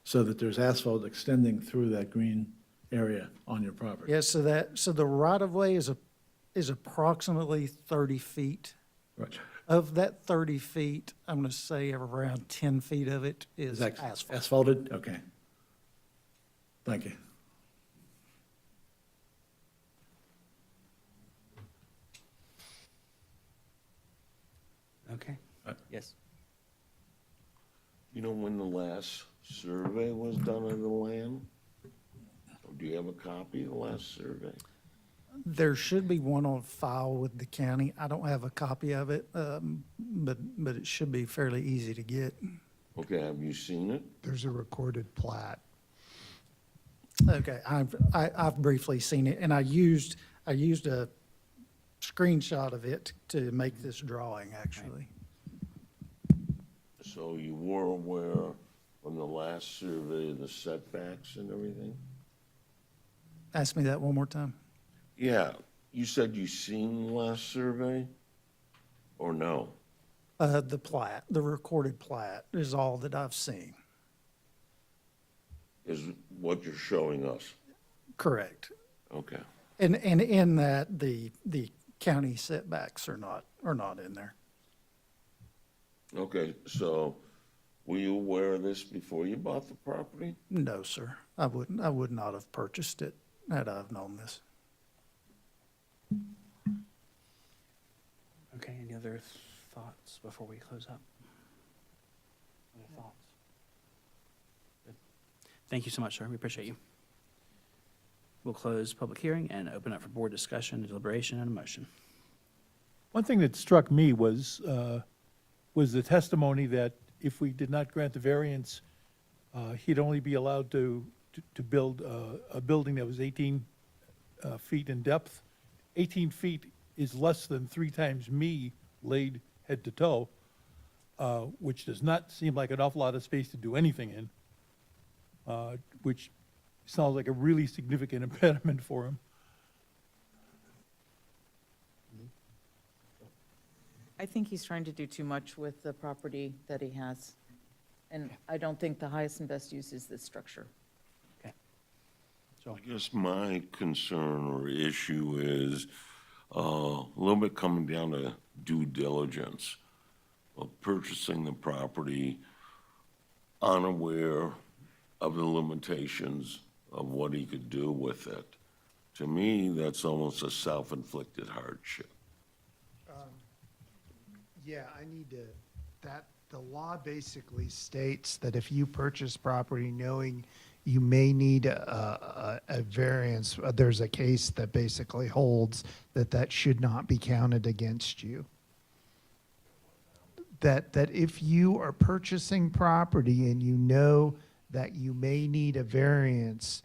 So that there's asphalt extending through that green area on your property? Yeah, so the right of way is approximately 30 feet. Right. Of that 30 feet, I'm gonna say around 10 feet of it is that asphalt. asphalted? Okay. Thank you. Okay. Yes. You know when the last survey was done of the land? Or do you have a copy of the last survey? There should be one on file with the county. I don't have a copy of it, but it should be fairly easy to get. Okay, have you seen it? There's a recorded plat. Okay, I've briefly seen it, and I used a screenshot of it to make this drawing, actually. So you were aware from the last survey of the setbacks and everything? Ask me that one more time. Yeah, you said you seen the last survey? Or no? The plat, the recorded plat is all that I've seen. Is what you're showing us? Correct. Okay. And in that, the county setbacks are not in there. Okay, so were you aware of this before you bought the property? No, sir. I would not have purchased it had I have known this. Okay, any other thoughts before we close up? Other thoughts? Good. Thank you so much, sir. We appreciate you. We'll close public hearing and open up for board discussion, deliberation, and a motion. One thing that struck me was the testimony that if we did not grant the variance, he'd only be allowed to build a building that was 18 feet in depth. 18 feet is less than 3 times me laid head to toe, which does not seem like an awful lot of space to do anything in, which sounds like a really significant impediment for him. I think he's trying to do too much with the property that he has. And I don't think the highest and best use is this structure. I guess my concern or issue is a little bit coming down to due diligence of purchasing the property unaware of the limitations of what he could do with it. To me, that's almost a self-inflicted hardship. Yeah, the law basically states that if you purchase property knowing you may need a variance, there's a case that basically holds that should not be counted against you. That if you are purchasing property and you know that you may need a variance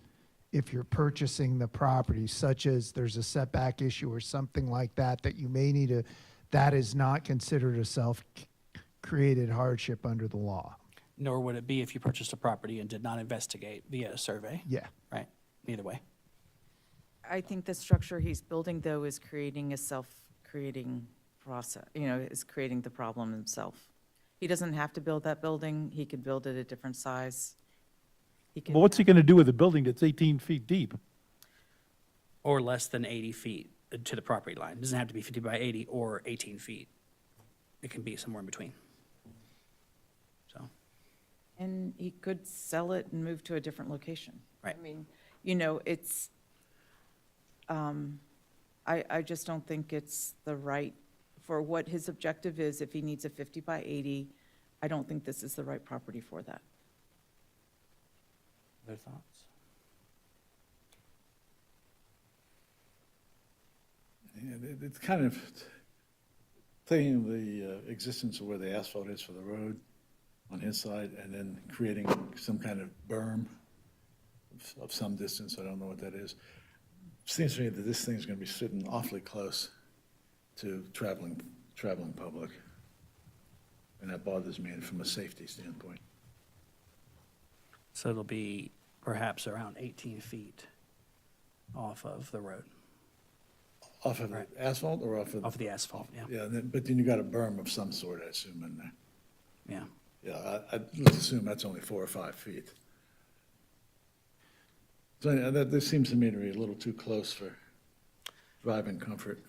if you're purchasing the property, such as there's a setback issue or something like that, that you may need to, that is not considered a self-created hardship under the law. Nor would it be if you purchased a property and did not investigate via a survey. Yeah. Right, either way. I think the structure he's building, though, is creating a self-creating process, is creating the problem himself. He doesn't have to build that building. He could build it a different size. But what's he gonna do with a building that's 18 feet deep? Or less than 80 feet to the property line. It doesn't have to be 50 by 80 or 18 feet. It can be somewhere in between. So, And he could sell it and move to a different location. Right. I mean, it's, I just don't think it's the right, for what his objective is, if he needs a 50 by 80, I don't think this is the right property for that. other thoughts? It's kind of taking the existence of where the asphalt is for the road on his side and then creating some kind of berm of some distance, I don't know what that is. Seems to me that this thing's gonna be sitting awfully close to traveling public. And that bothers me from a safety standpoint. So it'll be perhaps around 18 feet off of the road, Off of the Right. asphalt or off of? off the asphalt, yeah. Yeah, but then you got a berm of some sort, I assume, in there. Yeah. Yeah, let's assume that's only 4 or 5 feet. So yeah, this seems to me to be a little too close for driving comfort.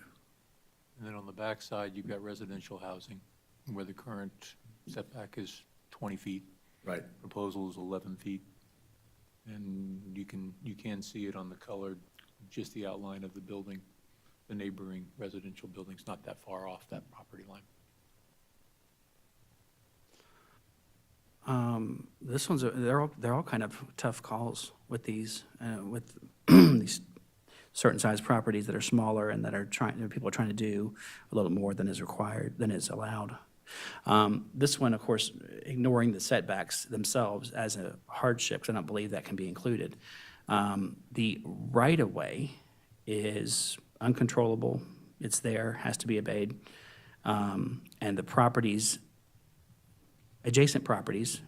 And then on the back side, you've got residential housing, where the current setback is 20 feet. Right. Proposal is 11 feet. And you can see it on the colored, just the outline of the building. The neighboring residential building's not that far off that property line. This one's, they're all kind of tough calls with these, with these certain size properties that are smaller and that are people are trying to do a little more than is required, than is allowed. This one, of course, ignoring the setbacks themselves as a hardship, 'cause I don't believe that can be included. The right-of-way is uncontrollable. It's there, has to be obeyed. And the properties, adjacent properties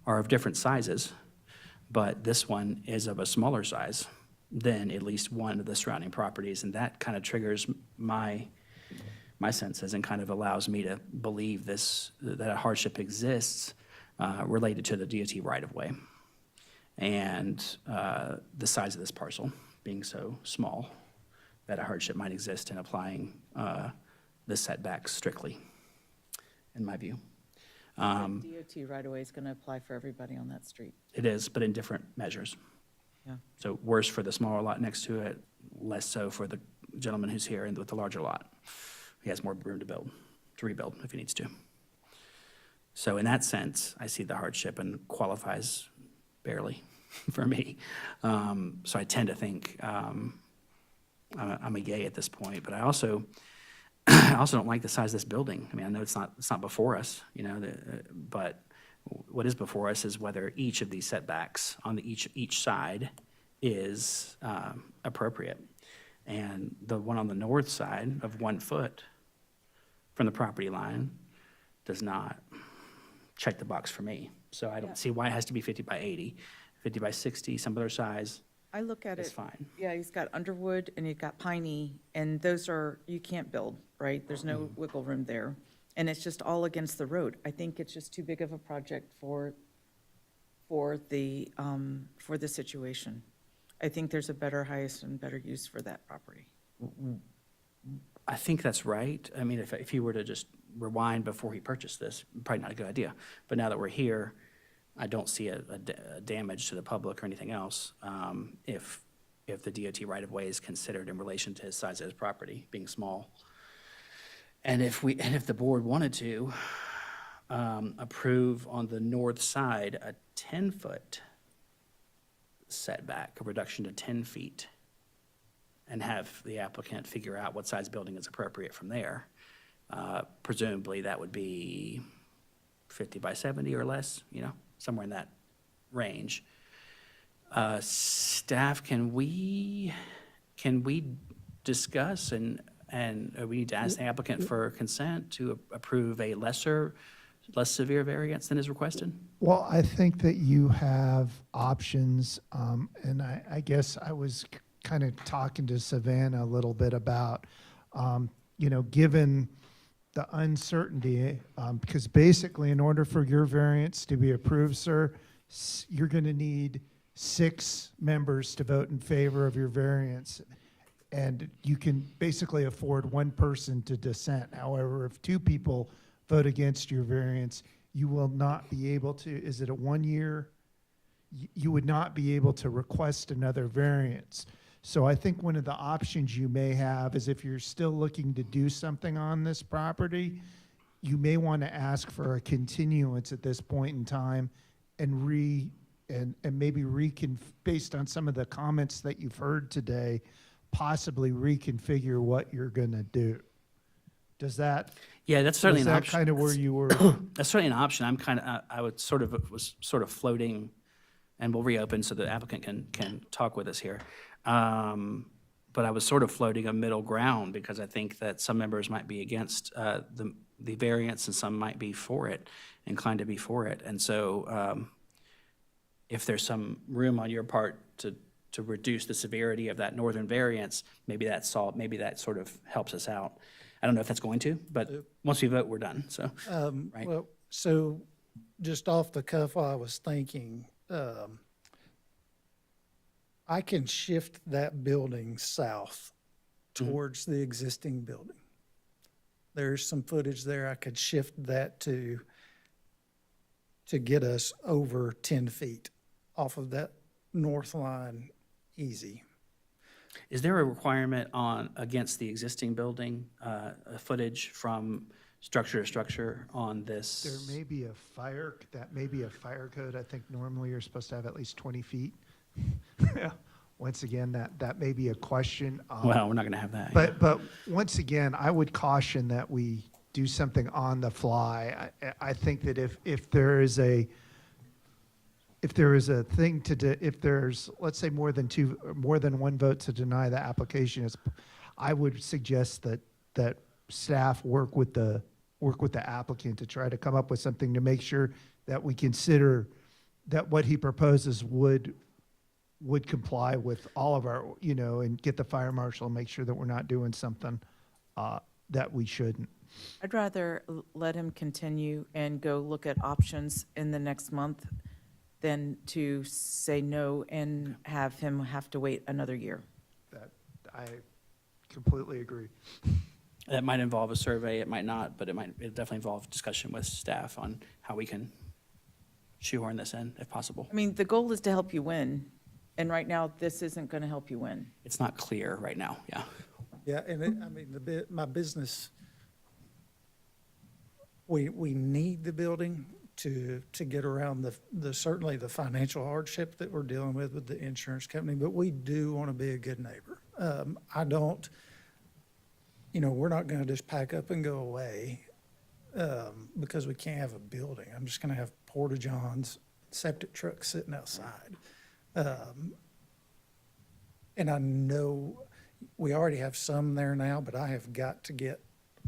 are of different sizes, but this one is of a smaller size than at least one of the surrounding properties, and that kind of triggers my senses and kind of allows me to believe that a hardship exists related to the DOT right-of-way and the size of this parcel being so small that a hardship might exist in applying the setbacks strictly, in my view. DOT right-of-way is going to apply for everybody on that street. It is, but in different measures. Yeah. So worse for the smaller lot next to it, less so for the gentleman who's here and with the larger lot. He has more room to rebuild if he needs to. So in that sense, I see the hardship and qualifies barely for me. So I tend to think I'm a yay at this point, but I also don't like the size of this building. I mean, I know it's not before us, but what is before us is whether each of these setbacks on each side is appropriate. And the one on the north side of 1 foot from the property line does not check the box for me. So I don't see why it has to be 50 by 80, 50 by 60, some other size. I look at It's it. fine. Yeah, he's got underwood and he's got piney, and those are, you can't build, right? There's no wiggle room there. And it's just all against the road. I think it's just too big of a project for the situation. I think there's a better, highest and better use for that property. I think that's right. I mean, if he were to just rewind before he purchased this, probably not a good idea. But now that we're here, I don't see a damage to the public or anything else if the DOT right-of-way is considered in relation to his size of his property being small. And if the board wanted to approve on the north side a 10-foot setback, a reduction to 10 feet, and have the applicant figure out what size building is appropriate from there, presumably that would be 50 by 70 or less, somewhere in that range. Staff, can we discuss and we need to ask the applicant for consent to approve a less severe variance than is requested? Well, I think that you have options, and I guess I was kind of talking to Savannah a little bit about, given the uncertainty, because basically in order for your variance to be approved, sir, you're going to need 6 members to vote in favor of your variance. And you can basically afford 1 person to dissent. However, if 2 people vote against your variance, you will not be able to, is it a 1 year? You would not be able to request another variance. So I think one of the options you may have is if you're still looking to do something on this property, you may want to ask for a continuance at this point in time and maybe based on some of the comments that you've heard today, possibly reconfigure what you're going to do. Does that? Yeah, that's certainly was an that option. kind of where you were? That's certainly an option. I was sort of floating, and we'll reopen so the applicant can talk with us here. But I was sort of floating a middle ground because I think that some members might be against the variance and some might be for it, inclined to be for it. And so if there's some room on your part to reduce the severity of that northern variance, maybe that sort of helps us out. I don't know if that's going to, but once we vote, we're done, so. Right. Well, so just off the cuff, while I was thinking, I can shift that building south towards the existing building. There's some footage there. I could shift that to get us over 10 feet off of that north line easy. Is there a requirement against the existing building, footage from structure to structure on this? There may be a fire code. I think normally you're supposed to have at least 20 feet. Once again, that may be a question. Well, we're not going to have that. But once again, I would caution that we do something on the fly. I think that if there is a thing if there's, let's say, more than 1 vote to deny the application, I would suggest that staff work with the applicant to try to come up with something to make sure that we consider that what he proposes would comply with all of our, and get the fire marshal and make sure that we're not doing something that we shouldn't. I'd rather let him continue and go look at options in the next month than to say no and have him have to wait another year. That I completely agree. That might involve a survey, it might not, but it definitely involve discussion with staff on how we can shoehorn this in if possible. I mean, the goal is to help you win, and right now, this isn't going to help you win. It's not clear right now, yeah. Yeah, and my business, we need the building to get around certainly the financial hardship that we're dealing with the insurance company, but we do want to be a good neighbor. I don't, we're not going to just pack up and go away because we can't have a building. I'm just going to have porta-johns, septic trucks sitting outside. And I know we already have some there now, but I have got to get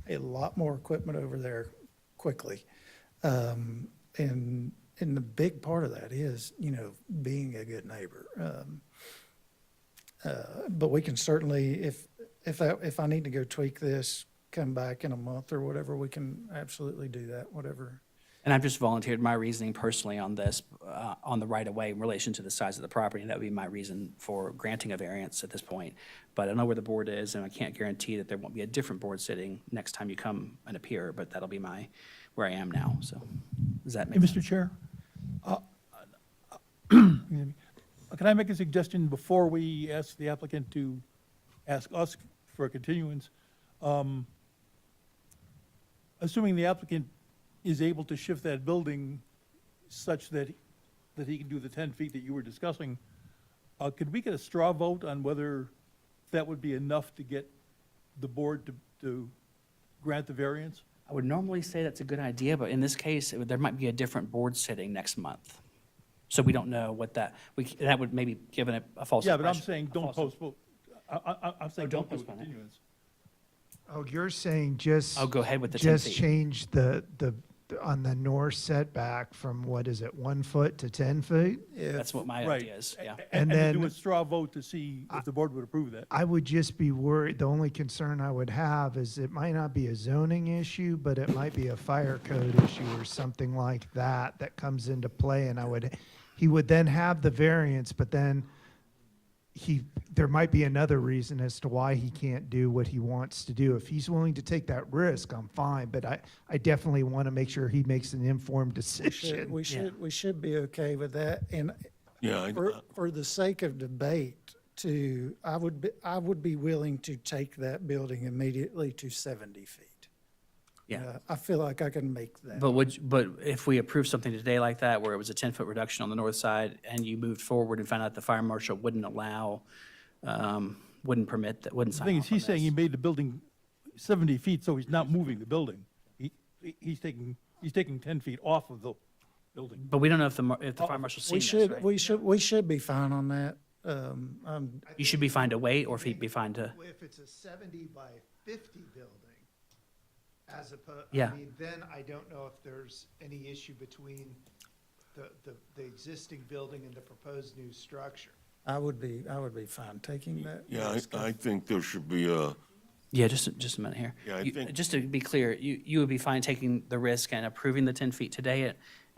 a lot more equipment over there quickly. And the big part of that is, being a good neighbor. But we can certainly, if I need to go tweak this, come back in a month or whatever, we can absolutely do that, whatever. And I've just volunteered my reasoning personally on this, on the right-of-way in relation to the size of the property. That would be my reason for granting a variance at this point. But I don't know where the board is, and I can't guarantee that there won't be a different board sitting next time you come and appear, but that'll be where I am now, so. Does that make sense? Mr. Chair? Can I make a suggestion before we ask the applicant to ask us for a continuance? Assuming the applicant is able to shift that building such that he can do the 10 feet that you were discussing, could we get a straw vote on whether that would be enough to get the board to grant the variance? I would normally say that's a good idea, but in this case, there might be a different board sitting next month. So we don't know what that, that would maybe give it a false Yeah, but I'm impression. saying a don't false- postpone, I'm saying don't don't do a postpone it. continuance. Oh, you're saying just. I'll go ahead with the 10 Just feet. change on the north setback from, what is it, 1 foot to 10 feet? That's what my Right. idea is, yeah. And And to do then- a straw vote to see if the board would approve that. I would just be worried, the only concern I would have is it might not be a zoning issue, but it might be a fire code issue or something like that that comes into play, and he would then have the variance, but then there might be another reason as to why he can't do what he wants to do. If he's willing to take that risk, I'm fine, but I definitely want to make sure he makes an informed decision. We should be okay with that. And Yeah, for the sake of debate, I would be willing to take that building immediately to 70 feet. Yeah. I feel like I can make that. But if we approve something today like that, where it was a 10-foot reduction on the north side, and you moved forward and found out the fire marshal wouldn't allow, wouldn't permit, that wouldn't The sign thing is, off on he's saying he this. made the building 70 feet, so he's not moving the building. He's taking 10 feet off of the building. But we don't know if the fire marshal's seen this, right? We should be fine on that. You should be fine to wait, or if he'd be fine to, If it's a 70 by 50 building, as opposed, Yeah. then I don't know if there's any issue between the existing building and the proposed new structure. I would be fine taking that. yeah, risk. I think there should be a, yeah, just a minute here. Yeah, I think- Just to be clear, you would be fine taking the risk and approving the 10 feet today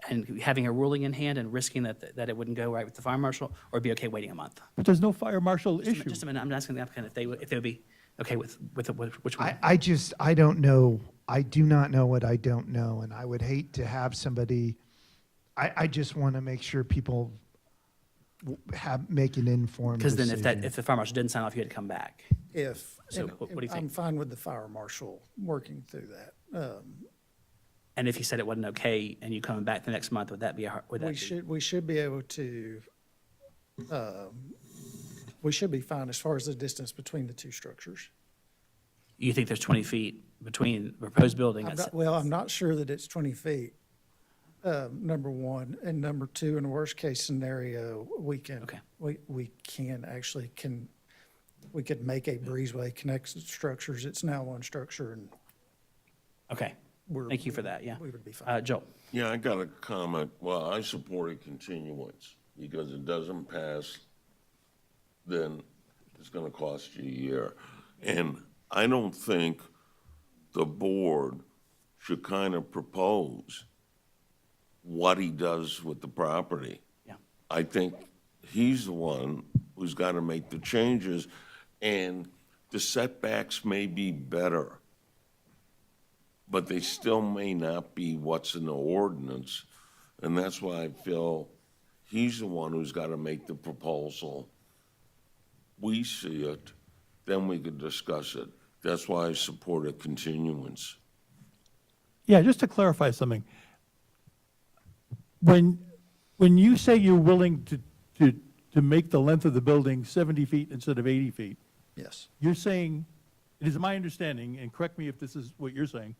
and having a ruling in hand and risking that it wouldn't go right with the fire marshal, or be okay waiting a month? But there's no fire marshal issue. Just a minute, I'm asking the applicant if they would be okay with which one? I don't know. I do not know what I don't know, and I would hate to have somebody, I just want to make sure people make an informed Because decision. then if the fire marshal didn't sign off, you had to come back. So And what do you I'm think? fine with the fire marshal working through that. And if he said it wasn't okay and you coming back the next month, would that be, We should be able to, we should be fine as far as the distance between the two structures. you think there's 20 feet between the proposed building? I'm not sure that it's 20 feet, number one. And number two, in the worst case scenario, we can make a breezeway connect the structures. It's now one structure, and Okay, thank you for that, yeah. we would be fine. Joel? yeah, I got a comment. Well, I support a continuance because it doesn't pass, then it's gonna cost you a year. And I don't think the board should kind of propose what he does with the property. Yeah. I think he's the one who's got to make the changes, and the setbacks may be better, but they still may not be what's in the ordinance, and that's why I feel he's the one who's got to make the proposal. We see it, then we could discuss it. That's why I support a continuance. Yeah, just to clarify something. When you say you're willing to make the length of the building 70 feet instead of 80 feet, Yes. you're saying, it is my understanding, and correct me if this is what you're saying,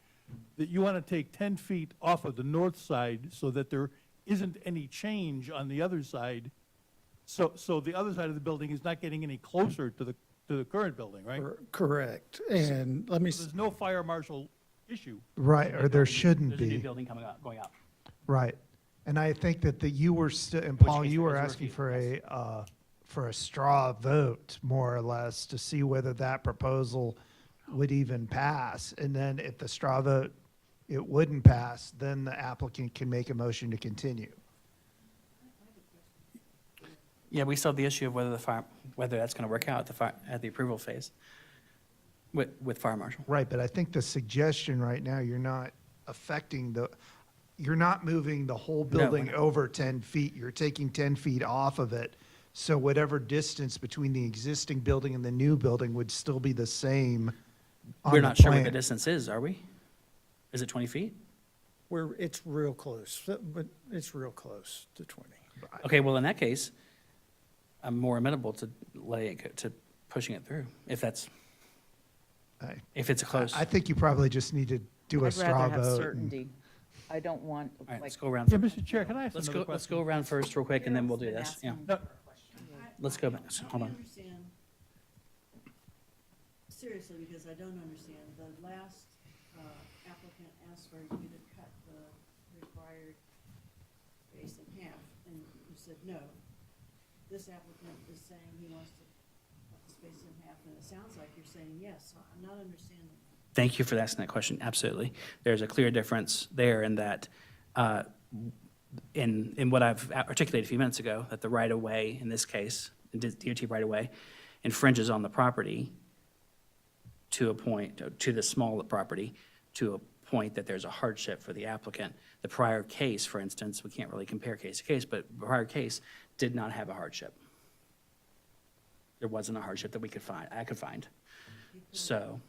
that you want to take 10 feet off of the north side so that there isn't any change on the other side. So the other side of the building is not getting any closer to the current building, right? Correct. And let me, So there's no fire marshal issue. Right, or there shouldn't There's a new be, building going up. right. And I think that you were still, and Which Paul, case you were there is a asking refute, for a straw vote, more or less, to see whether that proposal would even pass. And then if the straw vote, it wouldn't pass, then the applicant can make a motion to continue. Yeah, we still have the issue of whether that's going to work out at the approval phase with fire marshal. Right, but I think the suggestion right now, you're not you're not moving the whole we're building not. over 10 feet. You're taking 10 feet off of it. So whatever distance between the existing building and the new building would still be the same on We're the not sure what the plan. distance is, are we? Is it 20 feet? it's real close, but it's real close to 20. Okay, well, in that case, I'm more amenable to pushing it through, if it's a close. I think you probably just need to do a I'd straw rather have vote. certainty. I don't want, All right, like, let's go around. Yeah, Mr. Chair, can I ask Let's another go, let's question? go around first real quick, and then we'll do this. Yeah. No, Let's go back. Hold I on. understand, seriously, because I don't understand. The last applicant asked for you to cut the required space in half, and you said no. This applicant is saying he wants to cut the space in half, and it sounds like you're saying yes, so I'm not understanding. Thank you for asking that question. Absolutely. There's a clear difference there in that, in what I've articulated a few minutes ago, that the right-of-way, in this case, the DOT right-of-way, infringes on the property to a point, to the small property, to a point that there's a hardship for the applicant. The prior case, for instance, we can't really compare case to case, but the prior case did not have a hardship. There wasn't a hardship that I could find. So,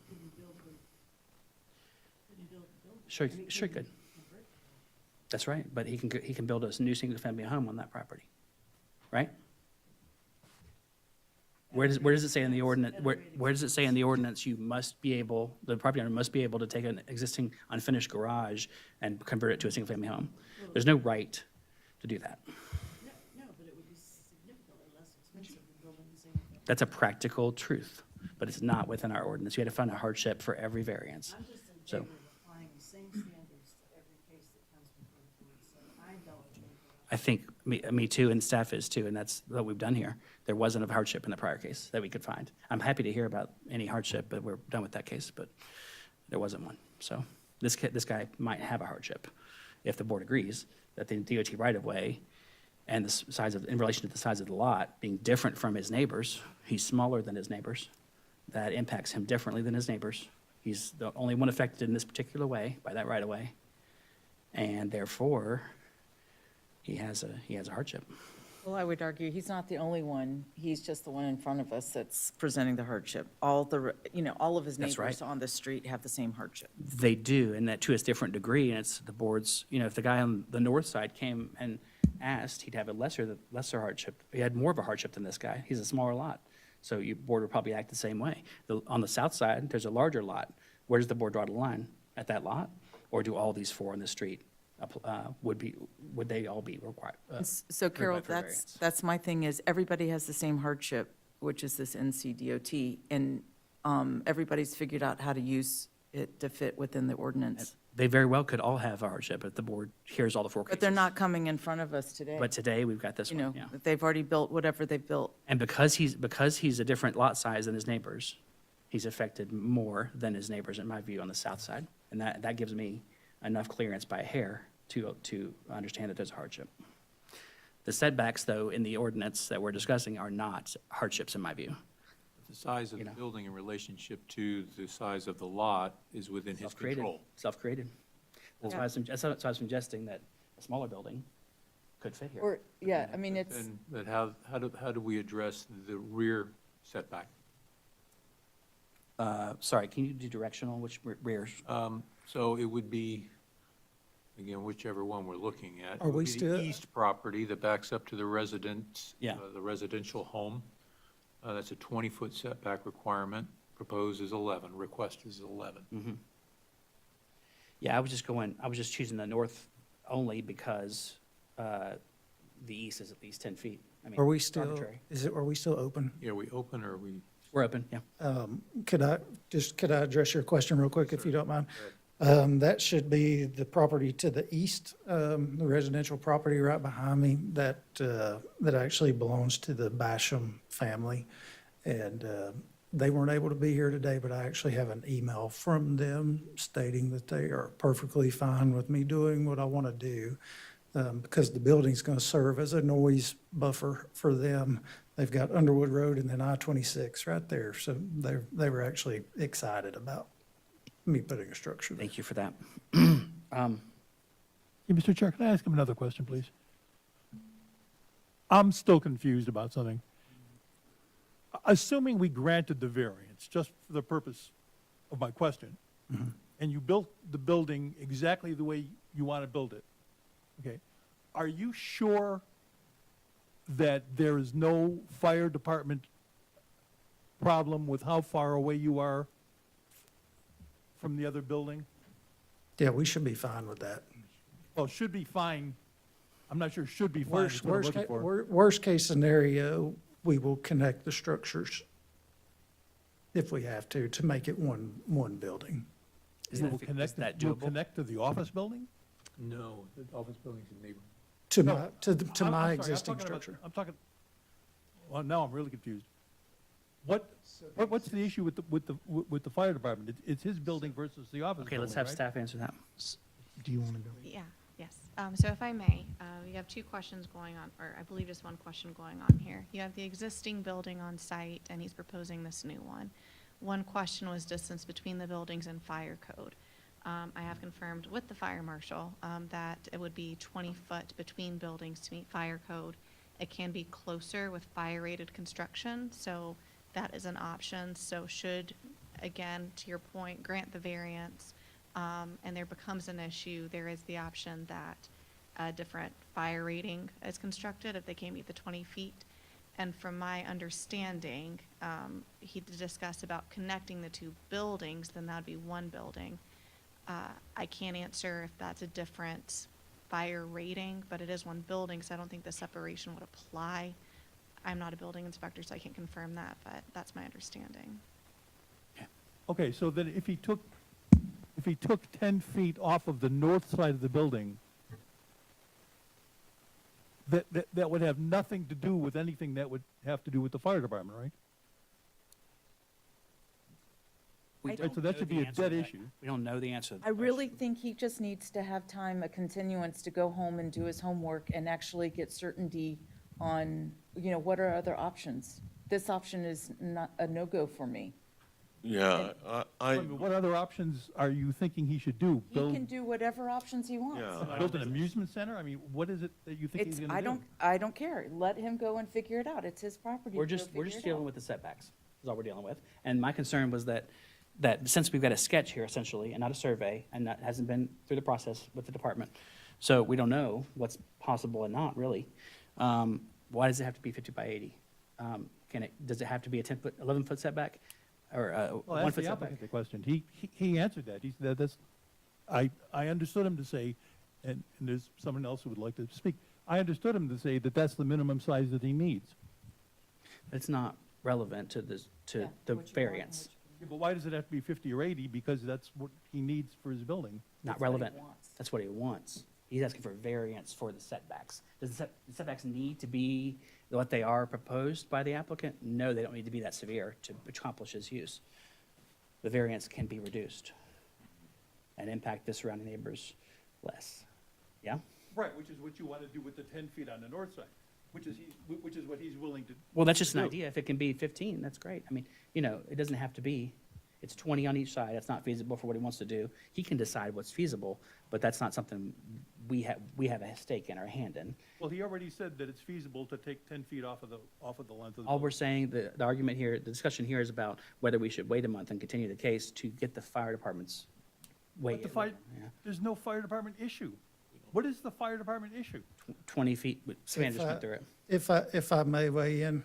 sure, sure he could. That's right, but he can build a new single-family home on that property, right? Where does it say in the ordinance, where does it say in the ordinance you must be able, the property owner must be able to take an existing unfinished garage and convert it to a single-family home? There's no right to do that. No, but it would be significantly less expensive than building the same thing. That's a practical truth, but it's not within our ordinance. You had to find a hardship for every variance. I'm just in So- favor of applying the same standards to every case that comes before the board, so I don't think. I think me too, and staff is too, and that's what we've done here. There wasn't a hardship in the prior case that we could find. I'm happy to hear about any hardship, but we're done with that case, but there wasn't one. So this guy might have a hardship if the board agrees that the DOT right-of-way and the size of, in relation to the size of the lot being different from his neighbors, he's smaller than his neighbors. That impacts him differently than his neighbors. He's the only one affected in this particular way by that right-of-way. And therefore, he has a hardship. well, I would argue he's not the only one. He's just the one in front of us that's presenting the hardship. All of his That's right. neighbors on the street have the same hardship. They do, and that to a different degree, and it's the board's, if the guy on the north side came and asked, he'd have a lesser hardship. He had more of a hardship than this guy. He's a smaller lot. So your board would probably act the same way. On the south side, there's a larger lot. Where does the board draw the line? At that lot? Or do all these four on the street, would they all be required? So Carol, for variance? that's my thing is everybody has the same hardship, which is this NCDOT, and everybody's figured out how to use it to fit within the ordinance. They very well could all have a hardship if the board hears all the four cases. But they're not coming in front of us today. But today, we've got this one, yeah. They've already built whatever they've built. And because he's a different lot size than his neighbors, he's affected more than his neighbors, in my view, on the south side. And that gives me enough clearance by a hair to understand that there's a hardship. The setbacks, though, in the ordinance that we're discussing are not hardships, in my view. The size of the building in relationship to the size of the lot is within his Self-created. control. Self-created. That's why I was suggesting that a smaller building could fit here. Or, yeah, I mean, it's, But how do we address the rear setback? Sorry, can you do directional, which rears? So it would be, again, whichever one we're looking at. Are It would we be the still- east property that backs up to the residence. Yeah. The residential home. That's a 20-foot setback requirement. Proposed is 11, request is 11. Yeah, I was just choosing the north only because the east is at least 10 feet. I mean, Are we it's still, arbitrary. are we still open? Yeah, we open or we? We're open, yeah. Could I address your question real quick, if you don't mind? That should be the property to the east, the residential property right behind me, that actually belongs to the Basham family. And they weren't able to be here today, but I actually have an email from them stating that they are perfectly fine with me doing what I want to do, because the building's going to serve as a noise buffer for them. They've got Underwood Road and then I-26 right there, so they were actually excited about me putting a structure there. Thank you for that. Yeah, Mr. Chair, can I ask him another question, please? I'm still confused about something. Assuming we granted the variance, just for the purpose of my question, and you built the building exactly the way you want to build it, okay, are you sure that there is no fire department problem with how far away you are from the other building? Yeah, we should be fine with that. Well, should be fine, I'm not sure should be fine is what I'm looking for. Worst case scenario, we will connect the structures if we have to make it one building. Is You will that, connect, is that you'll doable? connect to the office building? No, the office building's in neighborhood. To No, my, I'm my sorry, I'm existing talking about- structure. I'm talking, well, now I'm really confused. What's the issue with the fire department? It's his building versus the office Okay, building, let's have right? staff answer that. Do you want to go? Yeah, yes. So if I may, you have two questions going on, or I believe just one question going on here. You have the existing building on site, and he's proposing this new one. One question was distance between the buildings and fire code. I have confirmed with the fire marshal that it would be 20 foot between buildings to meet fire code. It can be closer with fire-rated construction, so that is an option. So should, again, to your point, grant the variance, and there becomes an issue, there is the option that a different fire rating is constructed if they can't meet the 20 feet. And from my understanding, he did discuss about connecting the two buildings, then that'd be one building. I can't answer if that's a different fire rating, but it is one building, so I don't think the separation would apply. I'm not a building inspector, so I can't confirm that, but that's my understanding. Okay, so then if he took 10 feet off of the north side of the building, that would have nothing to do with anything that would have to do with the fire department, right? We I don't So that know should the be a answer dead to that. issue. We don't know the answer. to I the really question. think he just needs to have time, a continuance to go home and do his homework and actually get certainty on, what are other options. This option is not a no-go for me. Yeah, Wait a minute, what other options are you thinking he should do? He can do whatever options he wants. Yeah. Build an amusement center? I mean, what is it that you think he's It's, gonna do? I don't care. Let him go and figure it out. It's his property. We're to go just figure it dealing out. with the setbacks, is all we're dealing with. And my concern was that since we've got a sketch here essentially, and not a survey, and that hasn't been through the process with the department, so we don't know what's possible and not really. Why does it have to be 50 by 80? Does it have to be a 10-foot, 11-foot setback? Or a Well, ask 1-foot the setback? applicant the question. He answered that. He said that's, I understood him to say, and there's someone else who would like to speak. I understood him to say that that's the minimum size that he needs. It's not relevant to the Yeah, the what you want, variance. Yeah, but why does it have to be 50 or 80? Because that's what he needs for his building. Not That's what he relevant. wants. That's what he wants. He's asking for variance for the setbacks. Does the setbacks need to be what they are proposed by the applicant? No, they don't need to be that severe to accomplish his use. The variance can be reduced and impact the surrounding neighbors less. Yeah? Right, which is what you want to do with the 10 feet on the north side, which is what he's willing to. Well, that's just an do. idea. If it can be 15, that's great. I mean, it doesn't have to be, it's 20 on each side. That's not feasible for what he wants to do. He can decide what's feasible, but that's not something we have a stake in or a hand in. Well, he already said that it's feasible to take 10 feet off of the length of the All we're building. saying, the argument here, the discussion here is about whether we should wait a month and continue the case to get the fire department's weigh But the in. fire, Yeah. there's no fire department issue. What is the fire department issue? 20 feet, Savannah just went through it. If I may weigh in,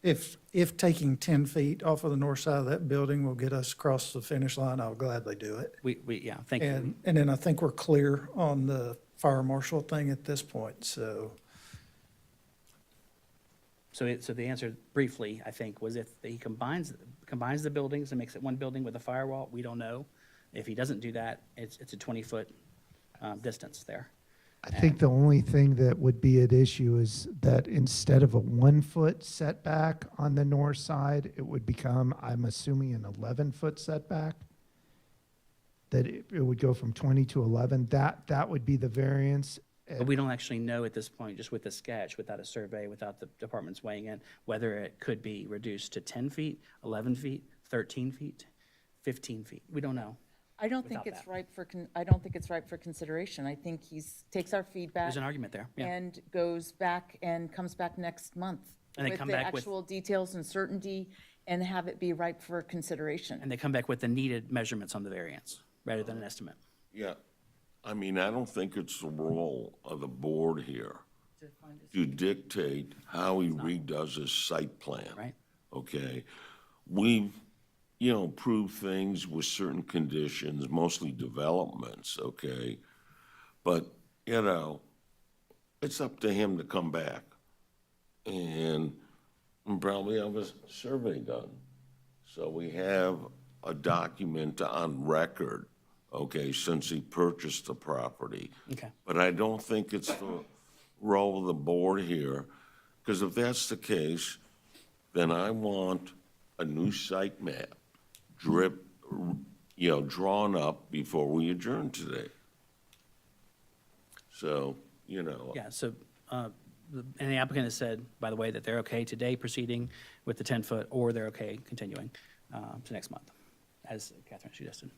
if taking 10 feet off of the north side of that building will get us across the finish line, I'll gladly do it. Yeah, thank you. And then I think we're clear on the fire marshal thing at this point, so. So the answer briefly, I think, was if he combines the buildings and makes it one building with a firewall, we don't know. If he doesn't do that, it's a 20-foot distance there. I think the only thing that would be at issue is that instead of a 1-foot setback on the north side, it would become, I'm assuming, an 11-foot setback. That it would go from 20 to 11. That would be the variance. But we don't actually know at this point, just with the sketch, without a survey, without the departments weighing in, whether it could be reduced to 10 feet, 11 feet, 13 feet, 15 feet. We don't know. I don't think without it's that. ripe for, I don't think it's ripe for consideration. I think takes our feedback. There's an argument there, yeah. And goes back and comes back next month. And they come back with- the actual details and certainty and have it be ripe for consideration. And they come back with the needed measurements on the variance, rather than an estimate. Yeah, I mean, I don't think it's the role of the board here to dictate how he redoes his site plan. Right. Okay? We've approve things with certain conditions, mostly developments, okay? But, it's up to him to come back and probably have a survey done. So we have a document on record, okay, since he purchased the property. Okay. But I don't think it's the role of the board here, because if that's the case, then I want a new site map drawn up before we adjourn today. So, Yeah, so, and the applicant has said, by the way, that they're okay today proceeding with the 10-foot, or they're okay continuing to next month, as Catherine suggested.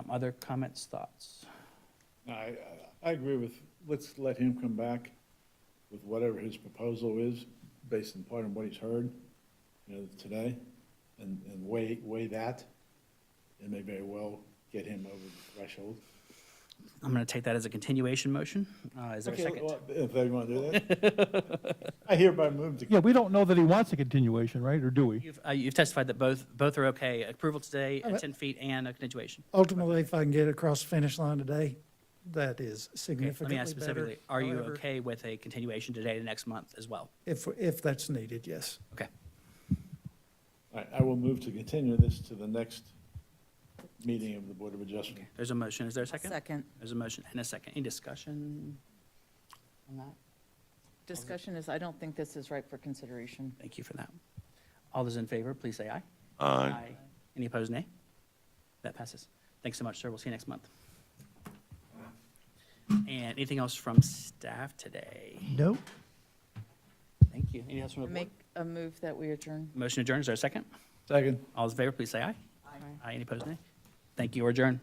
Other comments, thoughts? I agree with, let's let him come back with whatever his proposal is, based in part on what he's heard, today, and weigh that, and may very well get him over the threshold. I'm going to take that as a continuation motion. Is there a second? Well, if they want to do that. I hereby move to. Yeah, we don't know that he wants a continuation, right, or do we? You've testified that both are okay. Approval today at 10 feet and a continuation. Ultimately, if I can get across the finish line today, that is Okay, significantly let me ask better. specifically, are you However, okay with a continuation today to next month as well? If that's needed, yes. Okay. All right, I will move to continue this to the next meeting of the Board of Adjustment. There's a motion. Is there a second? Second. There's a motion and a second. Any discussion on that? Discussion is, I don't think this is right for consideration. Thank you for that. All those in favor, please say aye. Aye. Any opposed, nay? That passes. Thanks so much, sir. We'll see you next month. And anything else from staff today? Nope. Thank you. Anything else from the board? Make a move that we adjourn. Motion adjourned. Is there a second? Second. All those in favor, please say aye. Aye. Any opposed, nay? Thank you. We're adjourned.